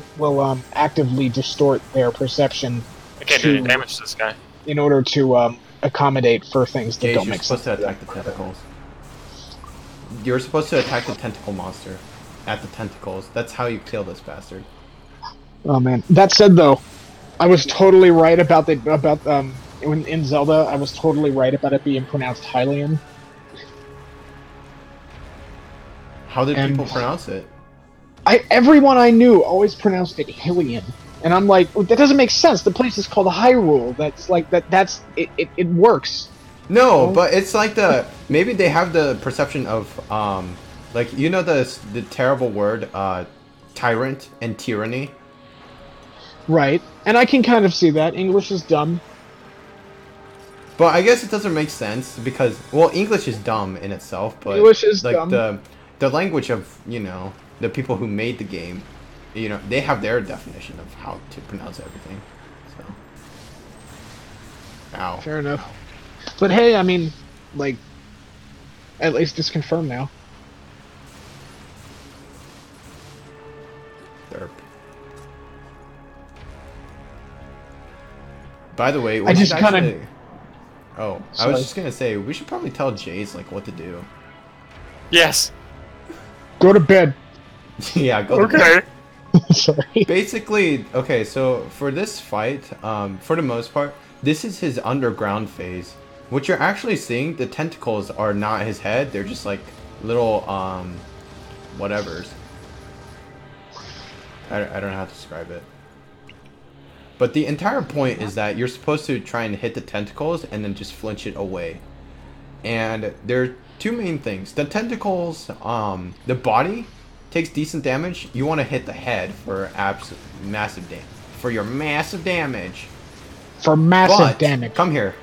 actively distort their perception I can't do any to damage to this guy. in order to accommodate for things that Gage, don't you're make supposed sense. to attack the tentacles. You're supposed to attack the tentacle monster at the tentacles. That's how you kill this bastard. Oh man. That said, though, I was totally right about in Zelda. I was totally right about it being pronounced Hylian. How did And people pronounce it? everyone I knew always pronounced it Hylian, and I'm like, well, that doesn't make sense. The place is called Hyrule. That's like that. That's it. It works. No, Oh. but it's like maybe they have the perception of like you know the terrible word tyrant and tyranny. Right, and I can kind of see that. English is dumb. But I guess it doesn't make sense because well English is dumb in itself, but English is like dumb. the language of the people who made the game, they have their definition of how to pronounce everything. So, ow. Fair enough. But hey, I mean, like, at least it's confirmed now. Derp. By the way, we I just should kinda- actually. Oh, I Sorry. was just gonna say we should probably tell Jace like what to do. Yes. Go to bed. Yeah, go. to Okay. Sorry. Basically, okay, so for this fight, for the most part, this is his underground phase. What you're actually seeing, the tentacles are not his head, they're just like little, whatevers. I don't know how to describe it. But the entire point is that you're supposed to try and hit the tentacles and then just flinch it away. And there are two main things. The tentacles, the body takes decent damage. You want to hit the head for massive damage. For your massive damage. For massive But, damage. come here.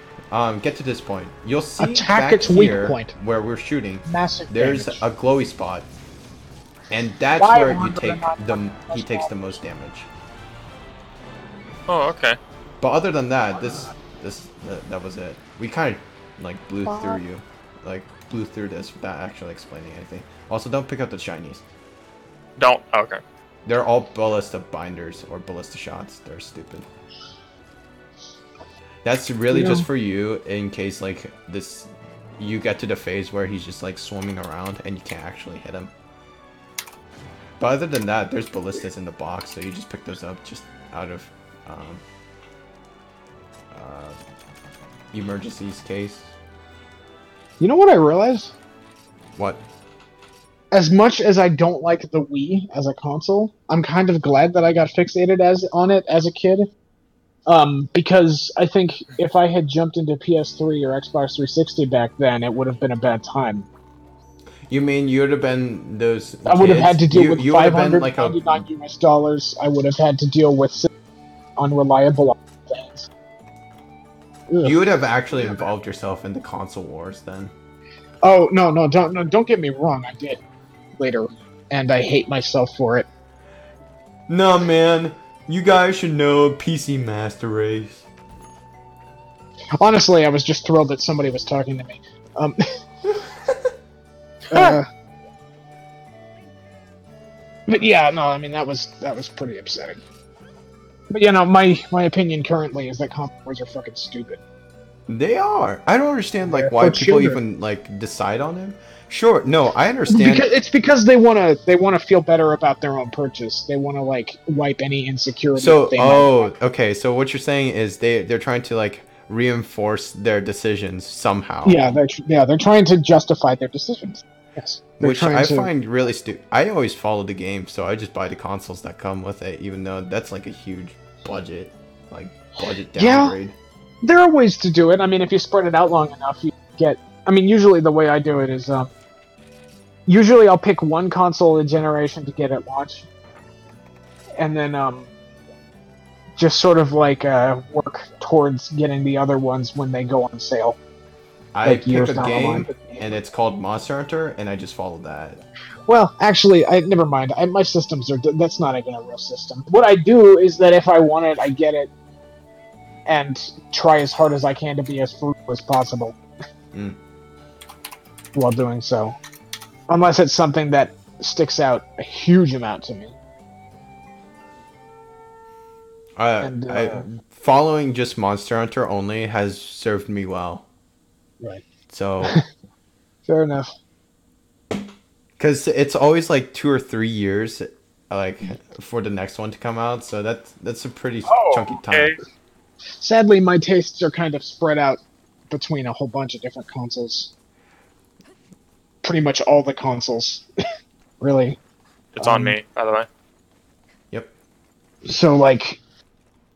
Get to this point. You'll see Attack back its weak here point. where we're shooting. Massive There's damage. a glowy spot. And that's Why where you wonder take not- he takes the most damage. Oh, okay. But other than that, that was it. We kind of like blew through you, like blew through this without actually explaining anything. Also, don't pick up the shinies. Don't. Okay. They're all ballista binders or ballista shots. They're stupid. That's really just for you in case like you get to the phase where he's just like swimming around and you can't actually hit him. But other than that, there's ballistas in the box, so you just pick those up just out of emergencies case. You know what I realized? What? As much as I don't like the Wii as a console, I'm kind of glad that I got fixated on it as a kid. Because I think if I had jumped into PS3 or Xbox 360 back then, it would have been a bad time. You mean you would have been those kids? I would have had to deal with you would have been like $599 US dollars. I would have had to deal with unreliable things. You would have actually involved yourself in the console wars then. Oh no! Don't get me wrong. I did later, and I hate myself for it. No, man. You guys should know PC Master Race. Honestly, I was just thrilled that somebody was talking to me. But yeah, no, I mean that was pretty upsetting. But you know, my opinion currently is that console wars are fucking stupid. They are. I don't understand like They're why for people children. even like decide on them. Sure, no, I understand. Because they wanna feel better about their own purchase. They wanna like wipe any insecurity that So, they might oh, have. okay. So what you're saying is they're trying to like reinforce their decisions somehow, They're trying to justify their decisions. Yes, they're which trying I to. find really stupid. I always follow the game, so I just buy the consoles that come with it, even though that's like a huge budget, like budget Yeah, downgrade. there are ways to do it. I mean, if you spread it out long enough, you get. I mean, usually the way I do it is, usually I'll pick one console a generation to get at launch, and then just sort of like work towards getting the other ones when they go on sale, I like pick years a down the line. game, and it's called Monster Hunter, and I just follow that. Well, actually, I never mind. My systems are that's not even a real system. What I do is that if I want it, I get it, and try as hard as I can to be as frugal as possible Mm. while doing so. Unless it's something that sticks out a huge amount to me. Following just Monster Hunter only has served me well. Right. So, Fair enough. because it's always like 2 or 3 years, like for the next one to come out. So that's a pretty chunky time. Okay. Sadly, my tastes are kind of spread out between a whole bunch of different consoles. Pretty much all the consoles, really. It's on me, by the way. Yep. So, like,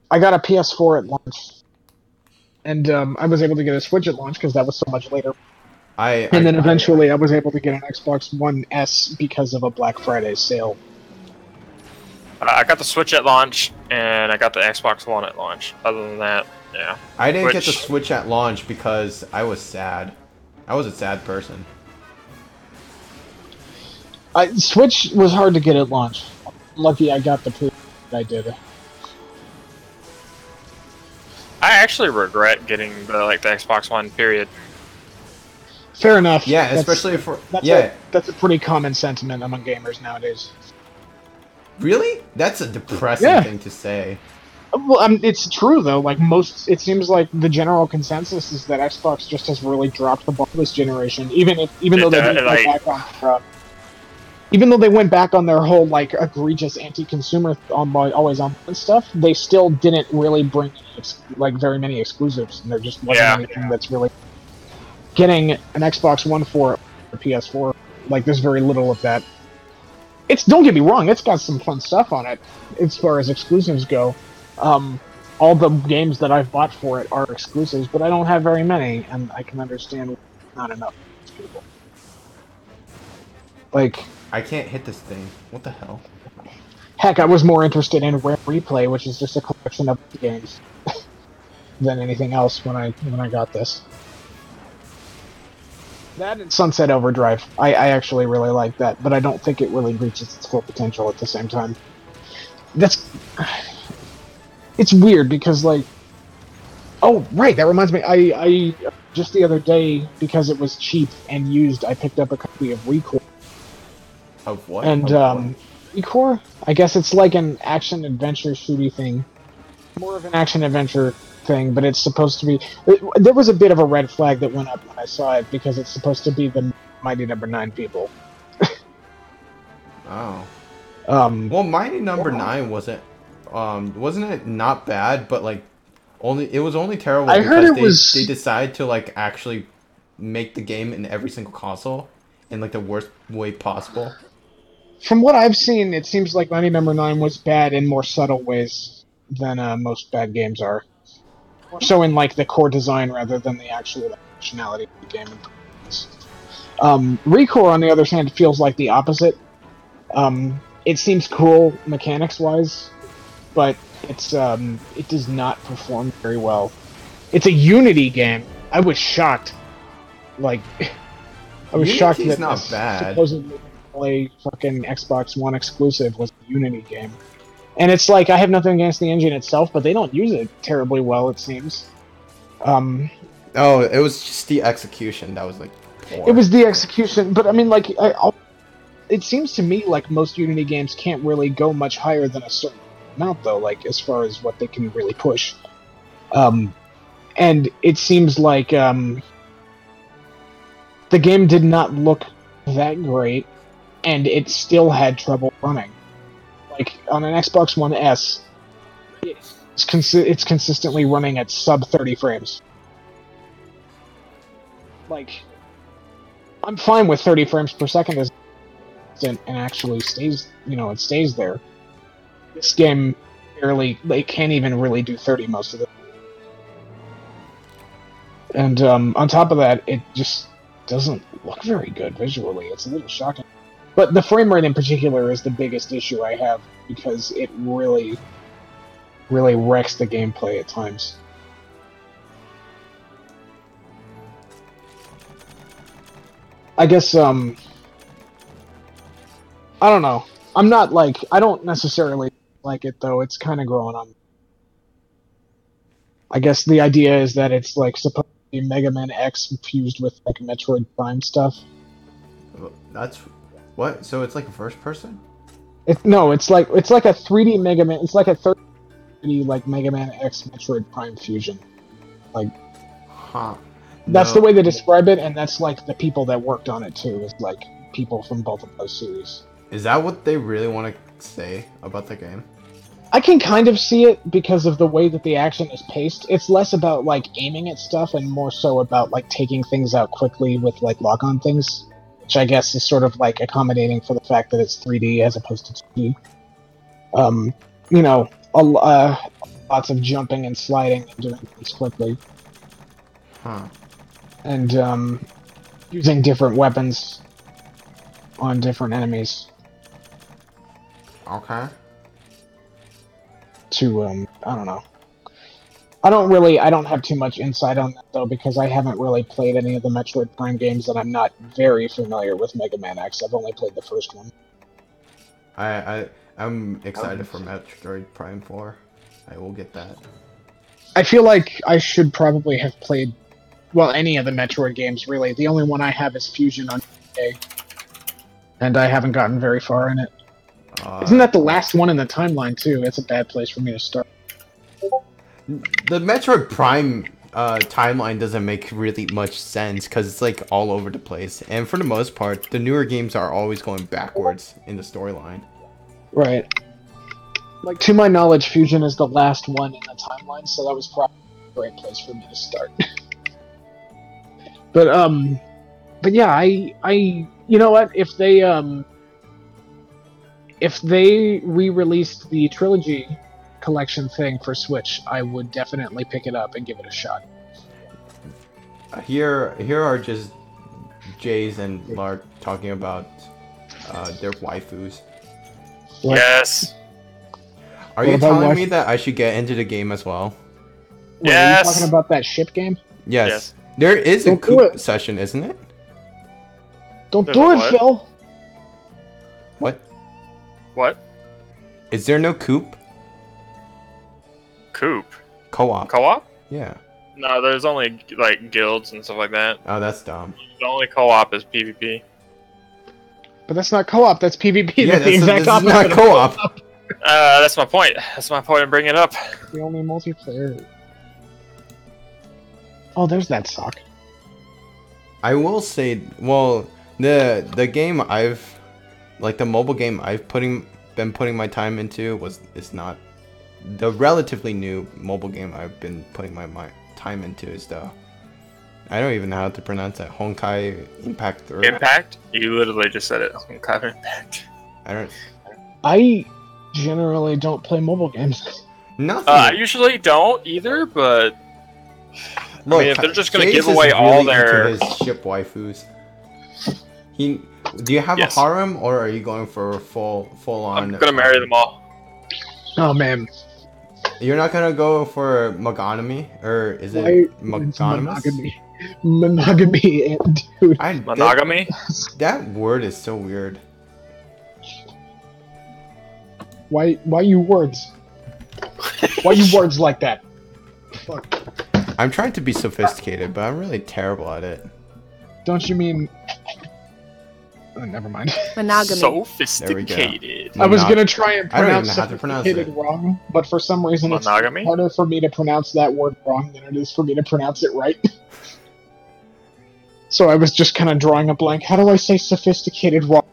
I got a PS4 at launch, and I was able to get a Switch at launch because that was so much later. And then eventually I was able to get an Xbox One S because of a Black Friday sale. I got the Switch at launch, and I got the Xbox One at launch. Other than that, yeah. I didn't get the Switch at launch because I was sad. I was a sad person. Switch was hard to get at launch. Lucky I got the pre I did. I actually regret getting the Xbox One. Period. Fair enough. Yeah, especially for that's a pretty common sentiment among gamers nowadays. Really? That's a depressing thing to say. Well, it's true though. Like it seems like the general consensus is that Xbox just has really dropped the ball this generation. Even though they didn't go back on, even though they went back on their whole like egregious anti-consumer always on stuff, they still didn't really bring like very many exclusives, and there just wasn't anything that's really getting an Xbox One for a PS4. Like there's very little of that. Don't get me wrong, it's got some fun stuff on it as far as exclusives go. All the games that I've bought for it are exclusives, but I don't have very many, and I can understand not enough people. Like, I can't hit this thing. What the hell? Heck, I was more interested in Rare Replay, which is just a collection of games, than anything else when I got this. That and Sunset Overdrive. I actually really like that, but I don't think it really reaches its full potential at the same time. It's weird because, like... Oh, right, that reminds me. I just the other day, because it was cheap and used, I picked up a copy of Recore. Of what? And, Recore? I guess it's like an action-adventure shooty thing. More of an action-adventure thing, but it's supposed to be... There was a bit of a red flag that went up when I saw it, because it's supposed to be the Mighty Number 9 people. Oh. Well, Mighty Number 9 wasn't it not bad, but like it was only terrible I heard they decided to like actually make the game in every single console in like the worst way possible. From what I've seen, it seems like Mighty Number 9 was bad in more subtle ways than most bad games are. More so in like the core design rather than the actual functionality of the game. Recore, on the other hand, feels like the opposite. It seems cool mechanics-wise, but it does not perform very well. It's a Unity game. I was shocked. Like, I was shocked that not this bad. supposedly fucking Xbox One exclusive was a Unity game. And it's like, I have nothing against the engine itself, but they don't use it terribly well, it seems. Oh, it was just the execution that was like poor. It was the execution, but I mean, like, it seems to me like most Unity games can't really go much higher than a certain amount though, like as far as what they can really push. And it seems like the game did not look that great, and it still had trouble running. Like on an Xbox One S, it's consistently running at sub 30 frames. Like, I'm fine with 30 frames per second as and actually stays, it stays there. This game barely, they can't even really do 30 most of it. And on top of that, it just doesn't look very good visually. It's a little shocking. But the frame rate in particular is the biggest issue I have, because it really, really wrecks the gameplay at times. I guess, I don't know. I'm not like, I don't necessarily like it though. It's kind of growing on. I guess the idea is that it's like supposed to be Mega Man X fused with like Metroid Prime stuff. That's what? So it's like a first person? No, it's like a 3D Mega Man. It's like a 3D like Mega Man X Metroid Prime fusion. Like, huh? That's the way they describe it, and that's like the people that worked on it too. Is like people from both of those series. Is that what they really want to say about the game? I can kind of see it because of the way that the action is paced. It's less about like aiming at stuff and more so about like taking things out quickly with like lock-on things, which I guess is sort of like accommodating for the fact that it's 3D as opposed to 2D. Lots of jumping and sliding and doing things quickly. Huh. And using different weapons on different enemies. Okay. To I don't know. I don't have too much insight on that though, because I haven't really played any of the Metroid Prime games, and I'm not very familiar with Mega Man X. I've only played the first one. I'm excited for Metroid Prime 4. I will get that. I feel like I should probably have played, well, any of the Metroid games really. The only one I have is Fusion on GBA, and I haven't gotten very far in it. Isn't that the last one in the timeline too? It's a bad place for me to start. The Metroid Prime timeline doesn't make really much sense because it's like all over the place, and for the most part, the newer games are always going backwards in the storyline. Right. Like, to my knowledge, Fusion is the last one in the timeline, so that was probably a great place for me to start. But yeah, I you know what? If they re-released the trilogy collection thing for Switch, I would definitely pick it up and give it a shot. Here are just Jays and Lark talking about their waifus. What? Yes. Are you telling me that I should get into the game as well? Wait, are you talking about that ship game? Yes. There is a coop session, isn't it? Don't do it, Phil! What? What? Is there no coop? Coop? Co-op. Co-op? Yeah. No, there's only like guilds and stuff like that. Oh, that's dumb. The only co-op is PvP. But that's not co-op, that's PvP. Yeah, that's the exact opposite. Not co-op. That's my point. That's my point in bringing it up. The only multiplayer. Oh, there's that sock. I will say, well, the game the mobile game I've been putting my time into is not the relatively new mobile game I've been putting my time into is the, I don't even know how to pronounce that, Honkai Impact. Impact? You literally just said it. Honkai Impact. I generally don't play mobile games. Nothing. I usually don't either, but look, I mean, if they're just going to Chase give away is all really their into his ship waifus. Do you have Yes. a harem, or are you going for full on? I'm gonna marry them all. Oh man. You're not gonna go for monogamy, or is it monogamous? Monogamy, dude. Monogamy? That word is so weird. Why you words? Why you words like that? Fuck. I'm trying to be sophisticated, but I'm really terrible at it. Don't you mean... never mind. Monogamy. Sophisticated. I was gonna try and I don't pronounce even know how to pronounce sophisticated it. wrong, but for some reason it's Monogamy? harder for me to pronounce that word wrong than it is for me to pronounce it right. So I was just kind of drawing a blank. How do I say sophisticated wrong?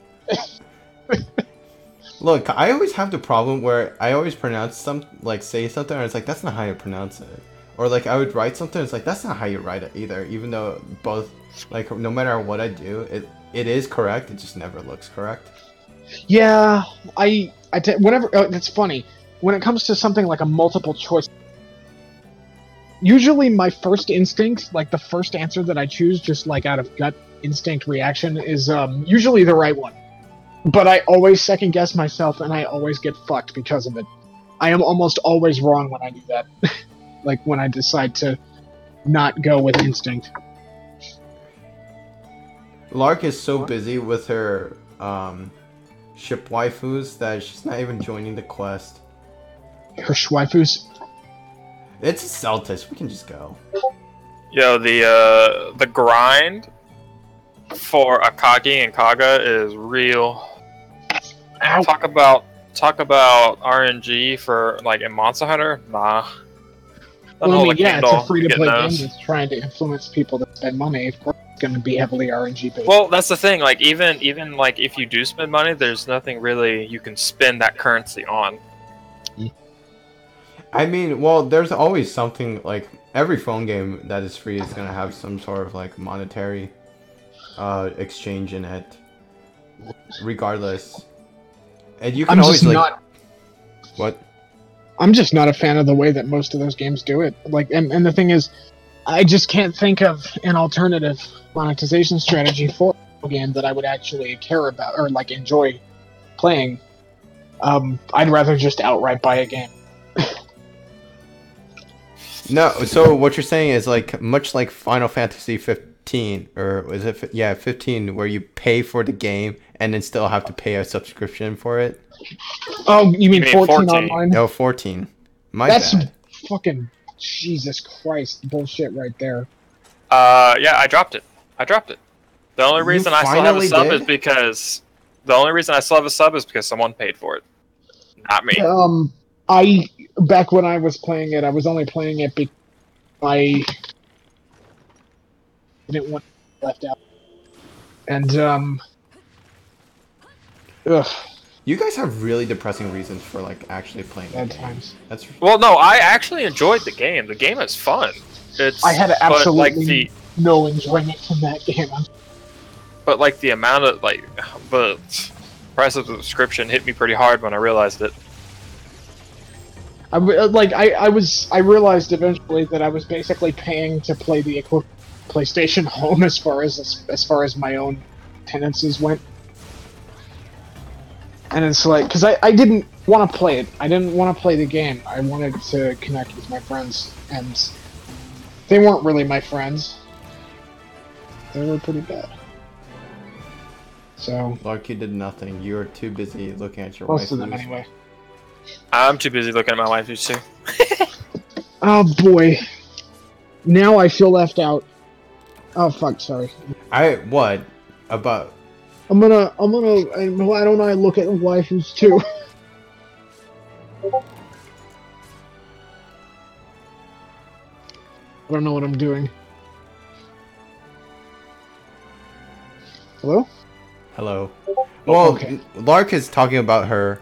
Look, I always have the problem where I always pronounce say something, and it's like, that's not how you pronounce it. Or like, I would write something, it's like, that's not how you write it either. Even though both, like, no matter what I do, it is correct, it just never looks correct. Yeah, whenever, that's funny. When it comes to something like a multiple choice, usually my first instinct, like the first answer that I choose, just like out of gut instinct reaction, is usually the right one. But I always second guess myself, and I always get fucked because of it. I am almost always wrong when I do that. Like when I decide to not go with instinct. Lark is so busy with her ship waifus that she's not even joining the quest. Her schwaifus. It's a Celtis, we can just go. Yo, the grind for Akagi and Kaga is real. Ow. Talk about RNG for like in Monster Hunter. Nah. Well, I mean, yeah, it's a Kindle free-to-play getting game those. that's trying to influence people to spend money. Of course, it's going to be heavily RNG based. Well, that's the thing. Like even like if you do spend money, there's nothing really you can spend that currency on. I mean, well, there's always something, like, every phone game that is free is gonna have some sort of, like, monetary exchange in it. Regardless. And you can I'm always, just like... not. What? I'm just not a fan of the way that most of those games do it. Like, and the thing is, I just can't think of an alternative monetization strategy for a game that I would actually care about or like enjoy playing. I'd rather just outright buy a game. No, so what you're saying is, like, much like Final Fantasy 15, or is it, 15, where you pay for the game and then still have to pay a subscription for it? Oh, you mean 14 14. online? No, 14. That's bad. fucking Jesus Christ bullshit right there. Yeah, I dropped it. The only reason I still have a finally sub did? is because someone paid for it. Not me. Back when I was playing it, I was only playing it because I didn't want to be left out. And, ugh, You guys have really depressing reasons for, like, actually playing the bad game. times. That's... Well, no, I actually enjoyed the game. The game is fun. I had absolutely but, like, no enjoyment from that game. but like the amount of the price of the subscription hit me pretty hard when I realized it. I realized eventually that I was basically paying to play the equivalent PlayStation Home as far as my own tenancies went. And it's like, because I didn't want to play it. I didn't want to play the game. I wanted to connect with my friends, and they weren't really my friends. They were pretty bad. So Lark, you did nothing. You were too busy looking at your most of them waifus. anyway. I'm too busy looking at my waifus too. Oh boy. Now I feel left out. Oh fuck, sorry. What? About... Why don't I look at waifus too? I don't know what I'm doing. Hello? Hello. Well, okay. Lark is talking about her.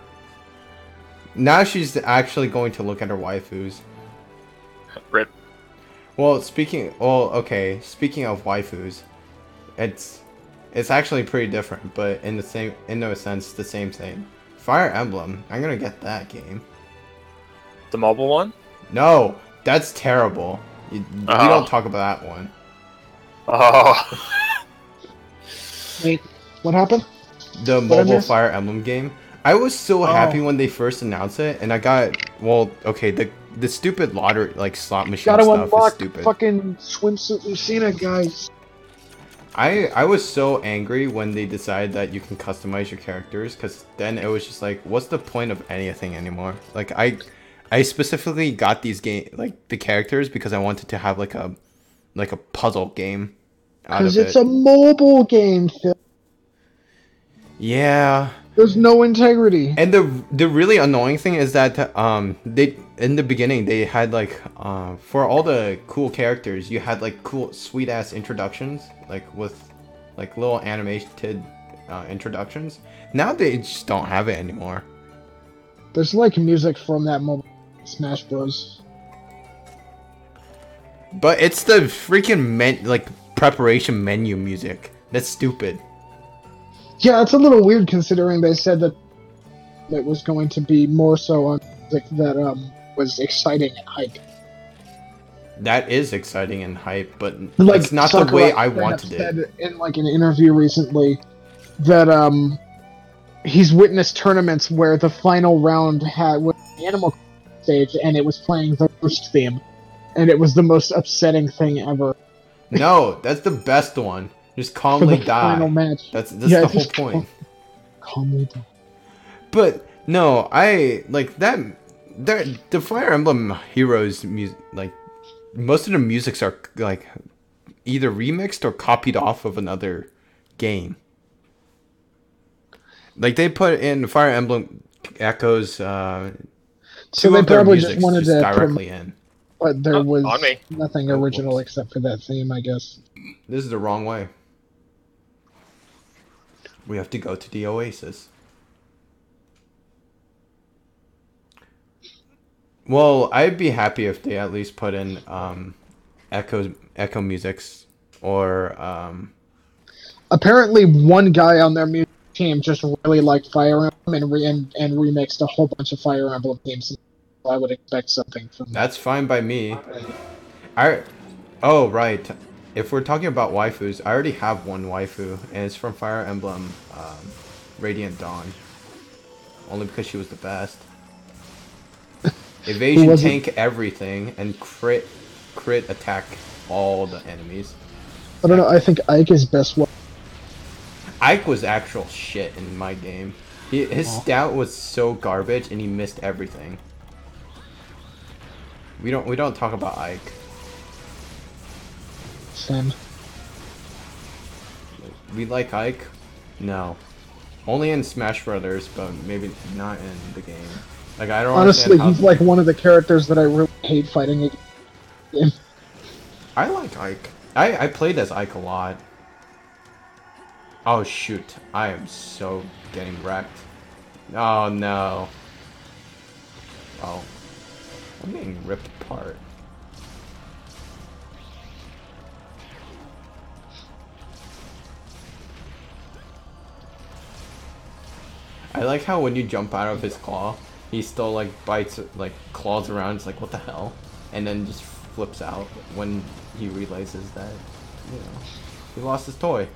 Now she's actually going to look at her waifus. Rip. Well, speaking of waifus, it's actually pretty different, but in a sense, the same thing. Fire Emblem, I'm gonna get that game. The mobile one? No, that's terrible. We don't talk about that one. Oh. Wait, what happened? The What I mobile missed? Fire Emblem game. I was so happy when they first announced it, and I got, well, okay, the stupid lottery, like, slot machine Gotta stuff is unlock stupid. fucking swimsuit Lucina, guys. I was so angry when they decided that you can customize your characters, because then it was just like, what's the point of anything anymore? Like, I specifically got these the characters because I wanted to have like a puzzle game out of Because it. it's a mobile game, Phil. Yeah. There's no integrity. And the really annoying thing is that they in the beginning they had like for all the cool characters you had like cool sweet ass introductions like with like little animated introductions. Now they just don't have it anymore. There's like music from that moment in Smash Bros. But it's the freaking like preparation menu music. That's stupid. Yeah, it's a little weird considering they said that it was going to be more so on music that was exciting and hype. That is exciting and hype, but Like, it's not the Sakurai way I straight up wanted it. said in like an interview recently that he's witnessed tournaments where the final round was the Animal stage and it was playing the Roost theme, and it was the most upsetting thing ever. No, that's the best one. Just For calmly the die. final match. That's Yeah, the whole just point. Calmly die. But no, I like that. The Fire Emblem Heroes music, like most of the musics are like either remixed or copied off of another game. Like they put in Fire Emblem Echoes. So Two they of their probably just musics wanted to directly in. but there was on me. nothing Oh, original whoops. except for that theme, I guess. This is the wrong way. We have to go to the Oasis. Well, I'd be happy if they at least put in echo musics or Apparently, one guy on their music team just really liked Fire Emblem and remixed a whole bunch of Fire Emblem themes. So I would expect something from that. that's fine by me. Oh right. If we're talking about waifus, I already have one waifu, and it's from Fire Emblem Radiant Dawn. Only because she was the best. Evasion, tank everything, and crit attack all the enemies. I don't know. I think Ike is best one. Ike was actual shit in my game. His stat was so garbage, and he missed everything. We don't talk about Ike. Same. We like Ike? No. Only in Smash Brothers, but maybe not in the game. Like I don't Honestly, understand how he's like one of the characters that I really hate fighting against. I like Ike. I played as Ike a lot. Oh shoot, I am so getting wrecked. Oh no. Oh. I'm getting ripped apart. I like how when you jump out of his claw, he still like bites, like claws around, it's like what the hell? And then just flips out when he realizes that, you know, he lost his toy.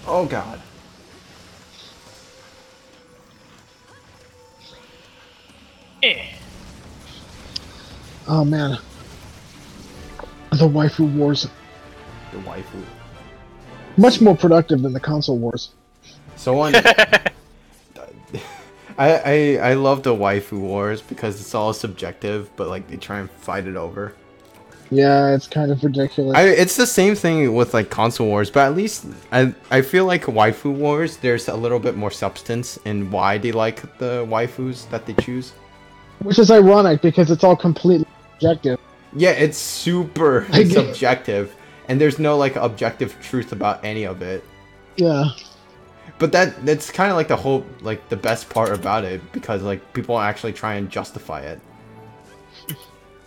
Oh god. Oh man, the waifu wars The waifu. much more productive than the console wars. Someone I love the waifu wars because it's all subjective, but like they try and fight it over. Yeah, it's kind of ridiculous. It's the same thing with like console wars, but at least I feel like waifu wars, there's a little bit more substance in why they like the waifus that they choose. Which is ironic because it's all completely subjective. Yeah, it's super I get- subjective, and there's no like objective truth about any of it. Yeah. But that's kind of like the whole, like the best part about it, because like people actually try and justify it.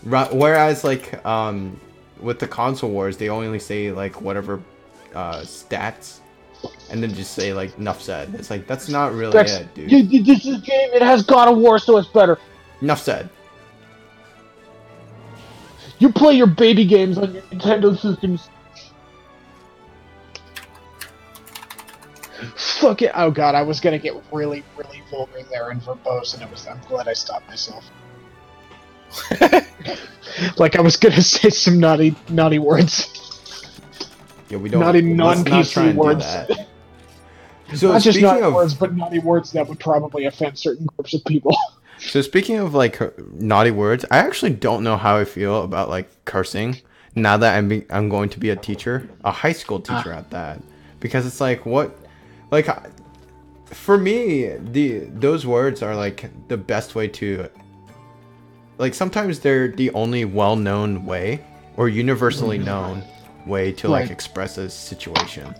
Whereas like with the console wars, they only say like whatever stats, and then just say like enough said. It's like that's not really it, dude. This is game. It has God of War, so it's better. Enough said. You play your baby games on your Nintendo systems. Fuck it. Oh god, I was gonna get really, really vulgar there and verbose, and I'm glad I stopped myself. Like I was gonna say some naughty words. Yeah, we don't. Naughty let's not try non-PC and do words. that. So Not just speaking naughty of words, but naughty words that would probably offend certain groups of people. So speaking of like naughty words, I actually don't know how I feel about like cursing, now that I'm going to be a teacher, a high school teacher at that, because it's like what, like, for me those words are like the best way to, like, sometimes they're the only well-known way or universally known way to like express a situation.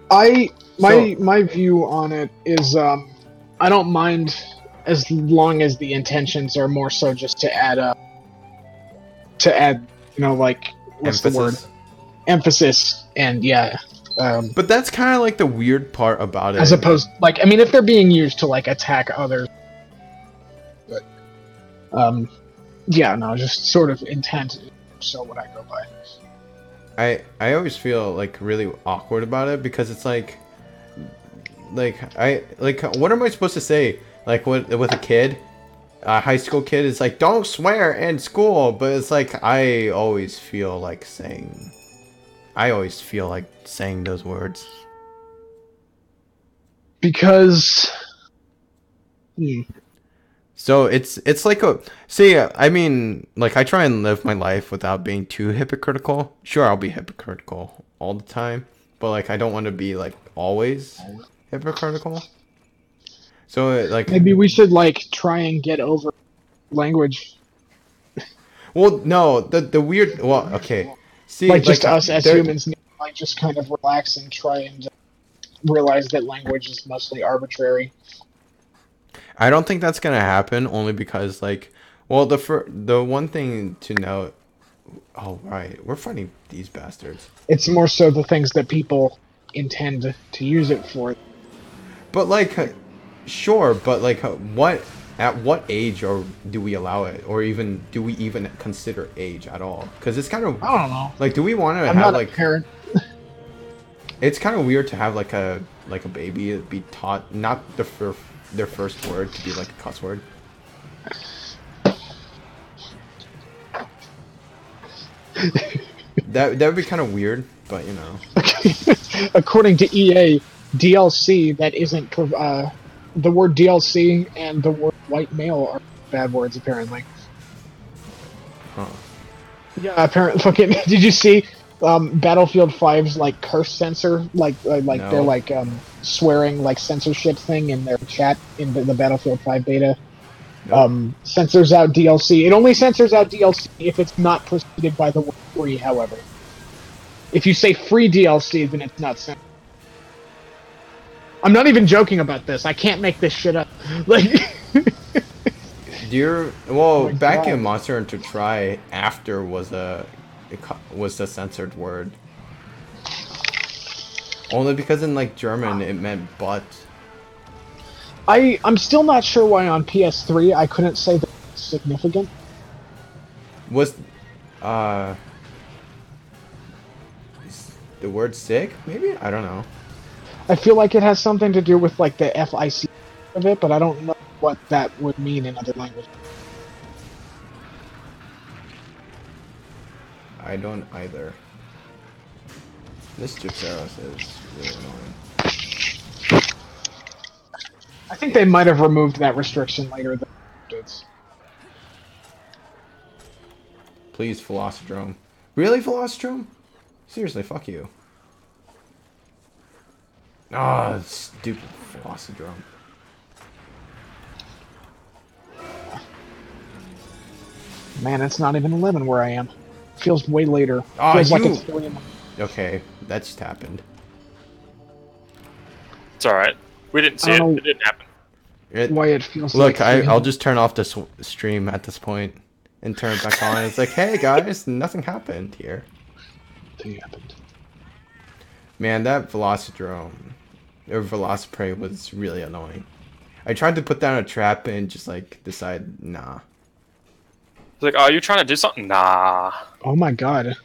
My view on it is I don't mind as long as the intentions are more so just to add like what's the word, emphasis, and but that's kind of like the weird part about it, as opposed, like, I mean, if they're being used to like attack others, but just sort of intent, so what I go by. I always feel like really awkward about it, because it's like what am I supposed to say, like with a kid, a high school kid is like, don't swear in school, but it's like I always feel like saying those words because so it's like a, see, I mean, like, I try and live my life without being too hypocritical. Sure, I'll be hypocritical all the time, but like I don't want to be like always hypocritical. So like maybe we should like try and get over language. Well, no, the weird, well, okay, see, like just us as humans, like just kind of relax and try and realize that language is mostly arbitrary. I don't think that's gonna happen, only because, like, well, the one thing to note. Oh right, we're fighting these bastards. It's more so the things that people intend to use it for. But like, sure, but like, at what age do we allow it, or even do we even consider age at all? Because it's kind of, I don't know. Like, do we want to I'm have not like a parent. It's kind of weird to have like a baby be taught not their first word to be like a cuss word. that would be kind of weird, but you know. According to EA, DLC that isn't the word DLC and the word white male are bad words apparently. Huh. Yeah, apparently. Fucking. Did you see Battlefield 5's like curse censor? Like no. They're like swearing like censorship thing in their chat in the Battlefield 5 beta. Nope. Censors out DLC. It only censors out DLC if it's not preceded by the word free. However, if you say free DLC, then it's not censored. I'm not even joking about this. I can't make this shit up. Like. Back in Monster Hunter Tri, after was the censored word. Only because in like German it meant but. I'm still not sure why on PS3 I couldn't say that it's significant. Was the word sick? Maybe? I don't know. I feel like it has something to do with like the FIC of it, but I don't know what that would mean in other languages. I don't either. This Gypsaros is really annoying. I think they might have removed that restriction later than updates. Please, Velocidrome. Really, Velocidrome? Seriously, fuck you. Ah, stupid Velocidrome. Man, it's not even 11 where I am. Feels way later. Feels like it's 3 in the... Okay, that just happened. It's alright. We didn't see it. It didn't happen. Why it feels Look, like... I'll just turn off the stream at this point and turn it back on. It's like, hey guys, nothing happened here. Nothing happened. Man, that Velocidrome, or Velociprey, was really annoying. I tried to put down a trap and just like decide, nah. It's like, oh, you trying to do something? Nah. Oh my god.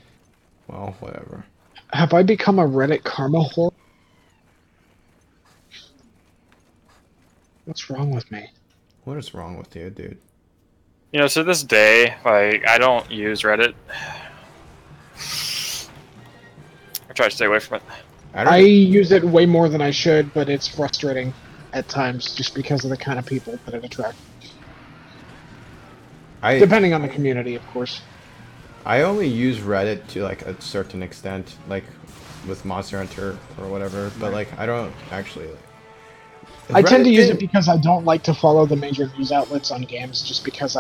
Well, whatever. Have I become a Reddit karma whore? What's wrong with me? What is wrong with you, dude? You know, to this day, like, I don't use Reddit. I try to stay away from it. I use it way more than I should, but it's frustrating at times just because of the kind of people that it attracts. Depending on the community, of course. I only use Reddit to like a certain extent, like with Monster Hunter or whatever. But like, I don't actually. I tend to use it didn't- because I don't like to follow the major news outlets on games, just because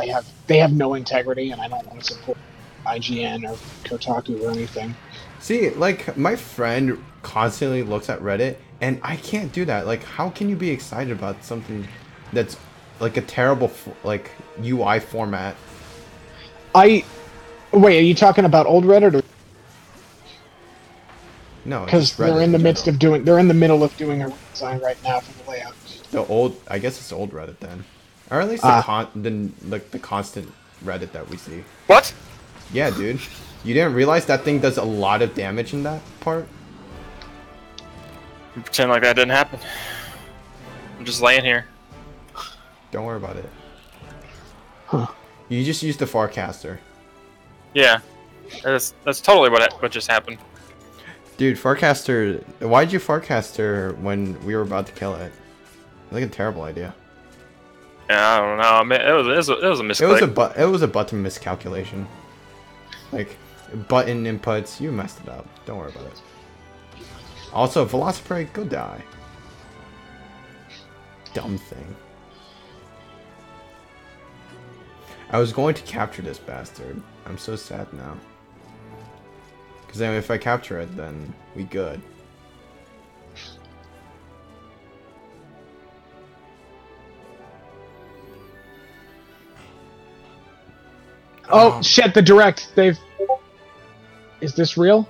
they have no integrity, and I don't want to support IGN or Kotaku or anything. See, like my friend constantly looks at Reddit, and I can't do that. Like, how can you be excited about something that's like a terrible like UI format? Wait. Are you talking about old Reddit, or No, because just they're Reddit in the general. midst of doing? They're in the middle of doing a redesign right now for the layout. The old, I guess it's old Reddit then, or at least the constant Reddit that we see. What? Yeah, dude, you didn't realize that thing does a lot of damage in that part? Pretend like that didn't happen. I'm just laying here. Don't worry about it. Huh. You just use the forecaster. Yeah, that's totally what just happened. Dude, forecaster. Why'd you forecaster when we were about to kill it? Like a terrible idea. Yeah, I don't know. I mean, it was a It was misclick. it was a button miscalculation. Like button inputs, you messed it up. Don't worry about it. Also, Velociprey, go die. Dumb thing. I was going to capture this bastard. I'm so sad now. Because then if I capture it, then we good. Oh shit! The direct. Is this real?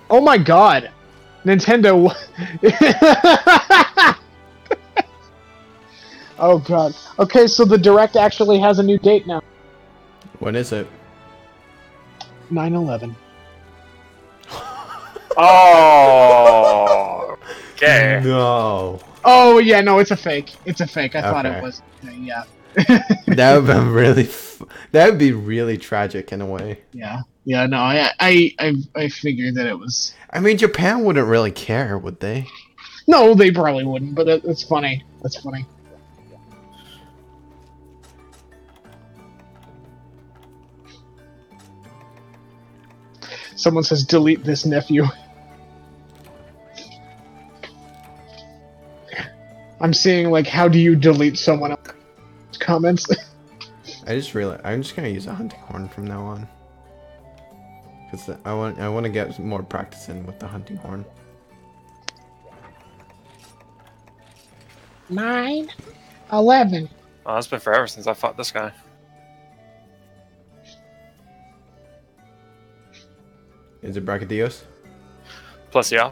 Oh my god! Nintendo. Oh god. Okay, so the direct actually has a new date now. When is it? 9/11. Oh. Okay. No. Oh yeah, no, it's a fake. It's a fake. I thought Okay. it was. Yeah. That would be really. That would be really tragic in a way. Yeah. Yeah. No, I figured that it was. I mean, Japan wouldn't really care, would they? No, they probably wouldn't. But it's funny. That's funny. Someone says delete this nephew. I'm seeing like how do you delete someone else's comments? I just realized I'm just gonna use a hunting horn from now on. Cause I want to get more practice in with the hunting horn. 9/11. Oh, it's been forever since I fought this guy. Is it Brachydios? Plus, yeah.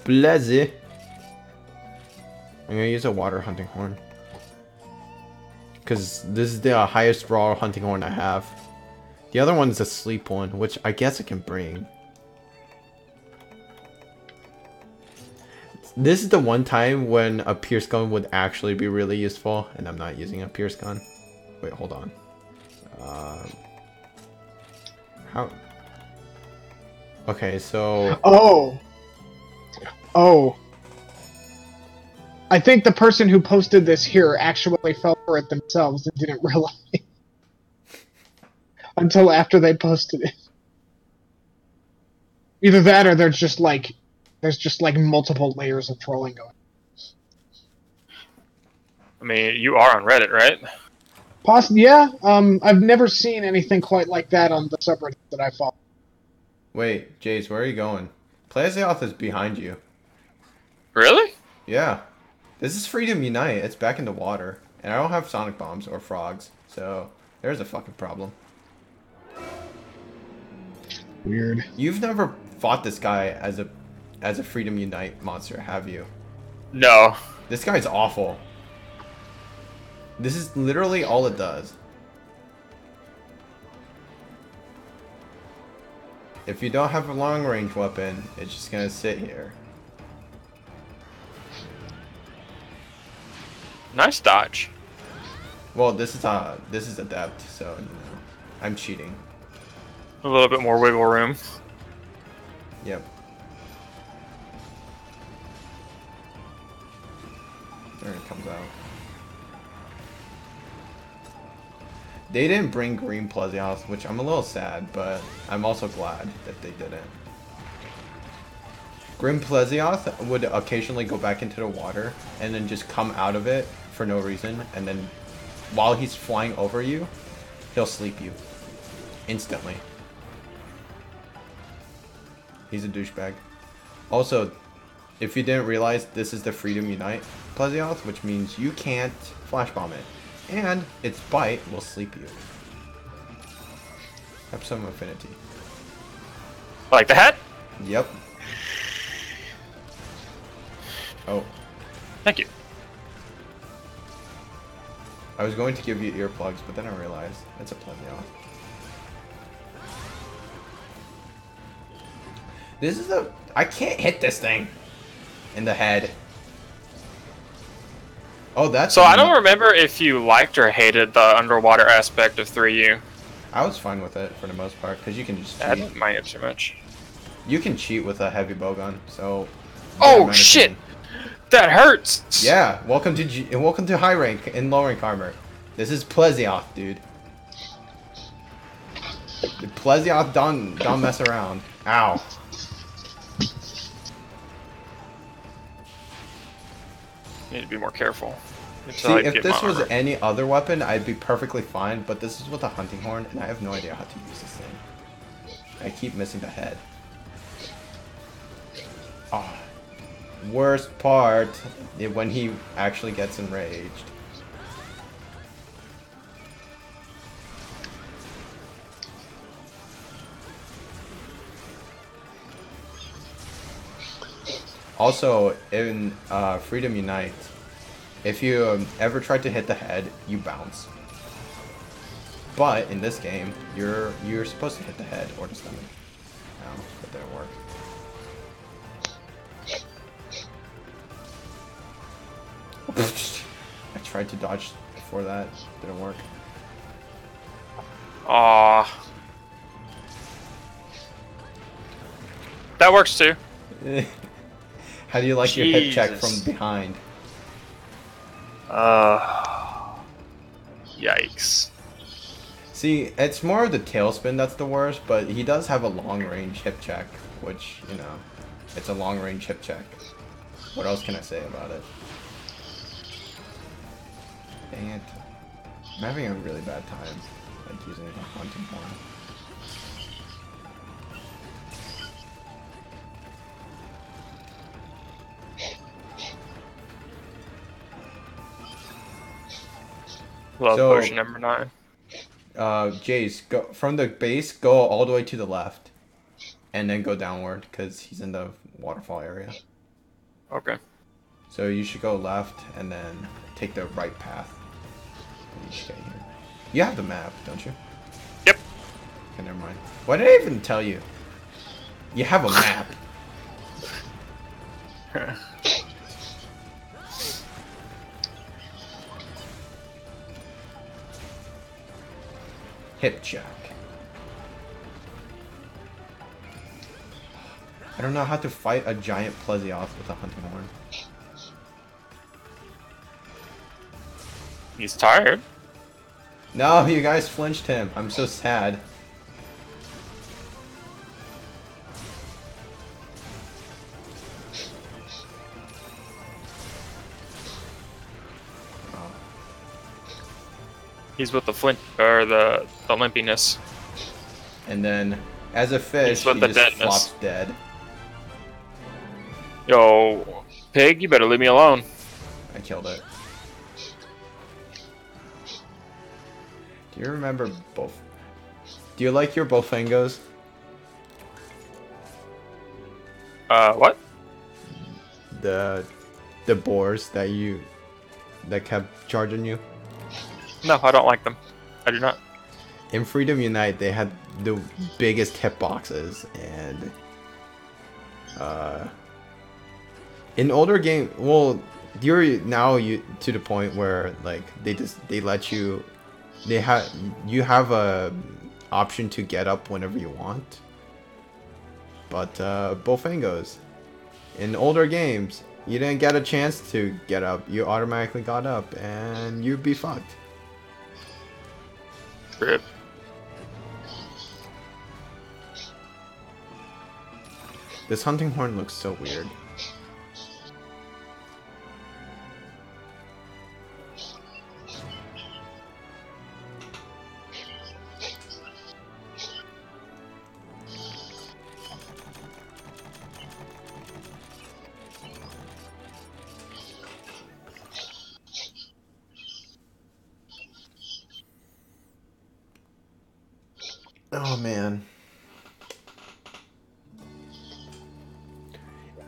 Blazzy. I'm gonna use a water hunting horn. Cause this is the highest raw hunting horn I have. The other one's a sleep one, which I guess I can bring. This is the one time when a pierce gun would actually be really useful, and I'm not using a pierce gun. Wait, hold on. How? Okay, so Oh. I think the person who posted this here actually fell for it themselves and didn't realize until after they posted it. Either that or there's just like multiple layers of trolling going. I mean, you are on Reddit, right? Yeah. I've never seen anything quite like that on the subreddit that I follow. wait, Jace, where are you going? Playoff is behind you. Really? Yeah. This is Freedom Unite. It's back in the water. And I don't have sonic bombs or frogs. So, there's a fucking problem. Weird. You've never fought this guy as a Freedom Unite monster, have you? No. This guy's awful. This is literally all it does. If you don't have a long range weapon, it's just gonna sit here. Nice dodge. Well, this is adept, so you know, I'm cheating. A little bit more wiggle room. Yep. There it comes out. They didn't bring green Plesioth, which I'm a little sad, but I'm also glad that they didn't. Green Plesioth would occasionally go back into the water and then just come out of it for no reason, and then while he's flying over you, he'll sleep you instantly. He's a douchebag. Also, if you didn't realize, this is the Freedom Unite Plesioth, which means you can't Flash Bomb it. And its bite will sleep you. Have some affinity. Like that? Yep. Oh. Thank you. I was going to give you earplugs, but then I realized it's a Plesioth. This is a... I can't hit this thing in the head. Oh, that's... So I don't remember if you liked or hated the underwater aspect of 3U. I was fine with it for the most part, because you can just I cheat. didn't mind it too much. You can cheat with a heavy bowgun, so... Oh, shit! That hurts! Yeah, welcome to high rank and low rank armor. This is Plesioth, dude. The Plesioth don't mess around. Ow. Need to be more careful. See, if this was any other weapon, I'd be perfectly fine, but this is with a hunting horn, and I have no idea how to use this thing. I keep missing the head. Oh. Worst part, when he actually gets enraged. Also, in Freedom Unite, if you ever try to hit the head, you bounce. But in this game, you're supposed to hit the head or the stomach. No, that didn't work. I tried to dodge before that, didn't work. Aww. That works too. How do you like your hip check from behind? Yikes. See, it's more of the tailspin that's the worst, but he does have a long range hip check, which, you know, it's a long range hip check. What else can I say about it? Dang it. I'm having a really bad time, like, using a hunting horn. Love So- potion number 9. Jace, go from the base, go all the way to the left, and then go downward, because he's in the waterfall area. Okay. So you should go left, and then take the right path. You should get here. You have the map, don't you? Yep. Okay, never mind. Why did I even tell you? You have a map. Hip check. I don't know how to fight a giant Plesioth with a hunting horn. He's tired. No, you guys flinched him. I'm so sad. He's with the flint or the limpiness. And then, as a fish, He's with he the just deadness. flops dead. Yo, pig, you better leave me alone. I killed it. Do you remember both? Do you like your Bofangos? What? The boars that kept charging you? No, I don't like them. I do not. In Freedom Unite, they had the biggest hitboxes, and in older game, well, you're now to the point where like they let you, you have a option to get up whenever you want. But Bofangos, in older games, you didn't get a chance to get up. You automatically got up, and you'd be fucked. Rip. This hunting horn looks so weird. Oh man.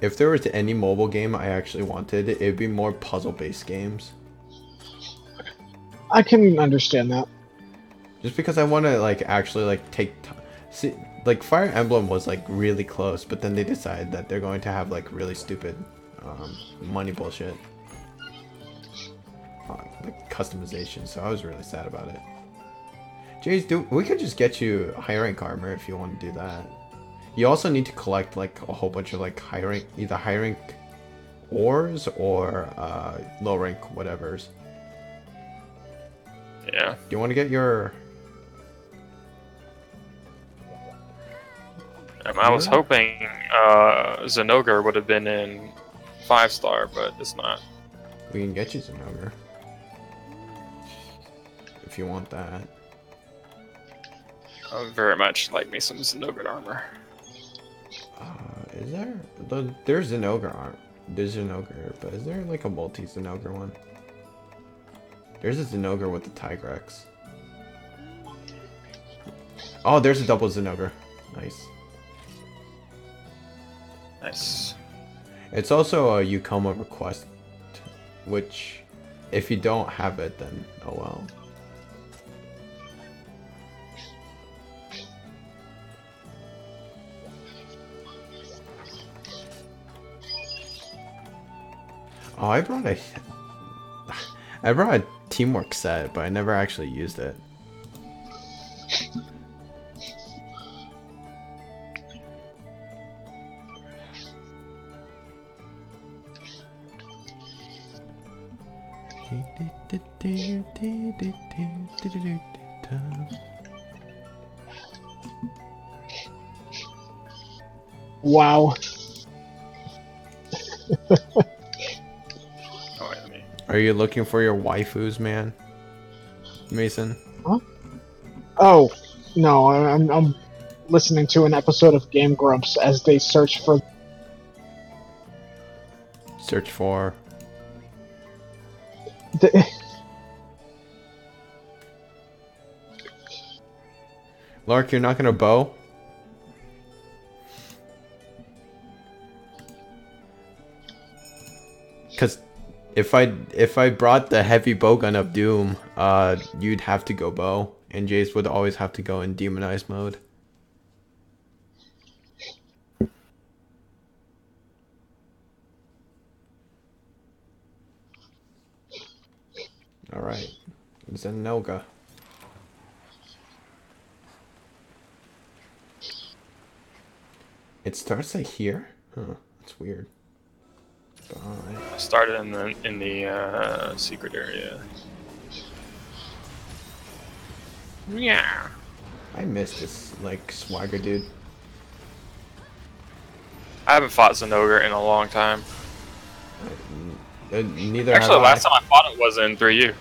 If there was any mobile game I actually wanted, it'd be more puzzle-based games. I can understand that. Just because I want to like actually like take time. See, like Fire Emblem was like really close, but then they decided that they're going to have like really stupid money bullshit. Like customization, so I was really sad about it. Jace, we could just get you high rank armor if you want to do that. You also need to collect like a whole bunch of like either high rank ores or low rank whatevers. Yeah. Do you want to get your? I was hoping Zenogre would have been in 5-star, but it's not. We can get you some ogre if you want that. I would very much like me some Zenogre armor. Is there? There's an ogre arm. There's an ogre, but is there like a multi-Zenogre one? There's a Zenogre with the Tigrex. Oh, there's a double Zenogre. Nice. Nice. It's also a Yukoma request, which, if you don't have it, then oh well. Oh, I brought a teamwork set, but I never actually used it. Wow. Are you looking for your waifus, man? Mason? Huh? Oh, no, I'm listening to an episode of Game Grumps as they search for... Search for... Lark, you're not gonna bow? Cause if I brought the heavy bowgun of Doom, you'd have to go bow, and Jace would always have to go in demonized mode. All right, Zenoga. It starts like here? Huh, that's weird. I started in the secret area. Yeah. I miss this like swagger dude. I haven't fought Zenogre in a long time. Neither Actually, have the last time I fought it was in 3U.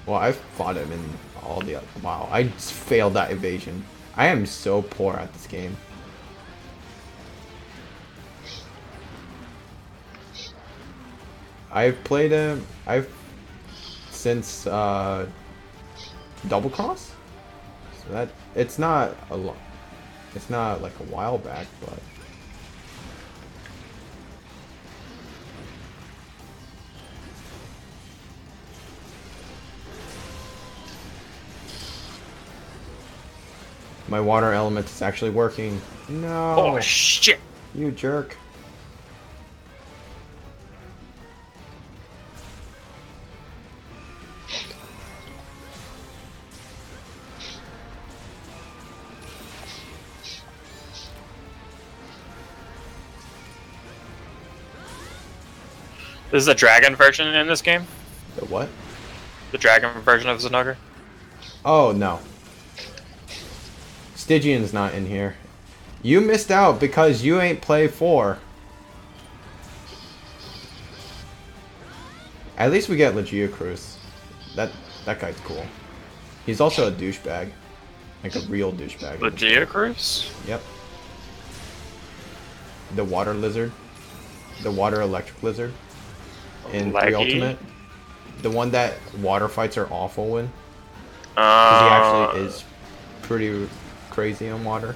Well, I've fought him in all the other... Wow, I just failed that evasion. I am so poor at this game. I've played him. Since Double Cross. So that it's not a lot. It's not like a while back, but. My water element is actually working. No. Oh shit! You jerk. This is the dragon version in this game? The what? The dragon version of Zenogre? Oh, no. Stygian's not in here. You missed out because you ain't play 4. At least we get Legia Cruz. That guy's cool. He's also a douchebag. Like a real douchebag. Legia Cruz? Yep. The water lizard. The water electric lizard. In 3 Ultimate. The one that water fights are awful in. Because he actually is pretty crazy on water.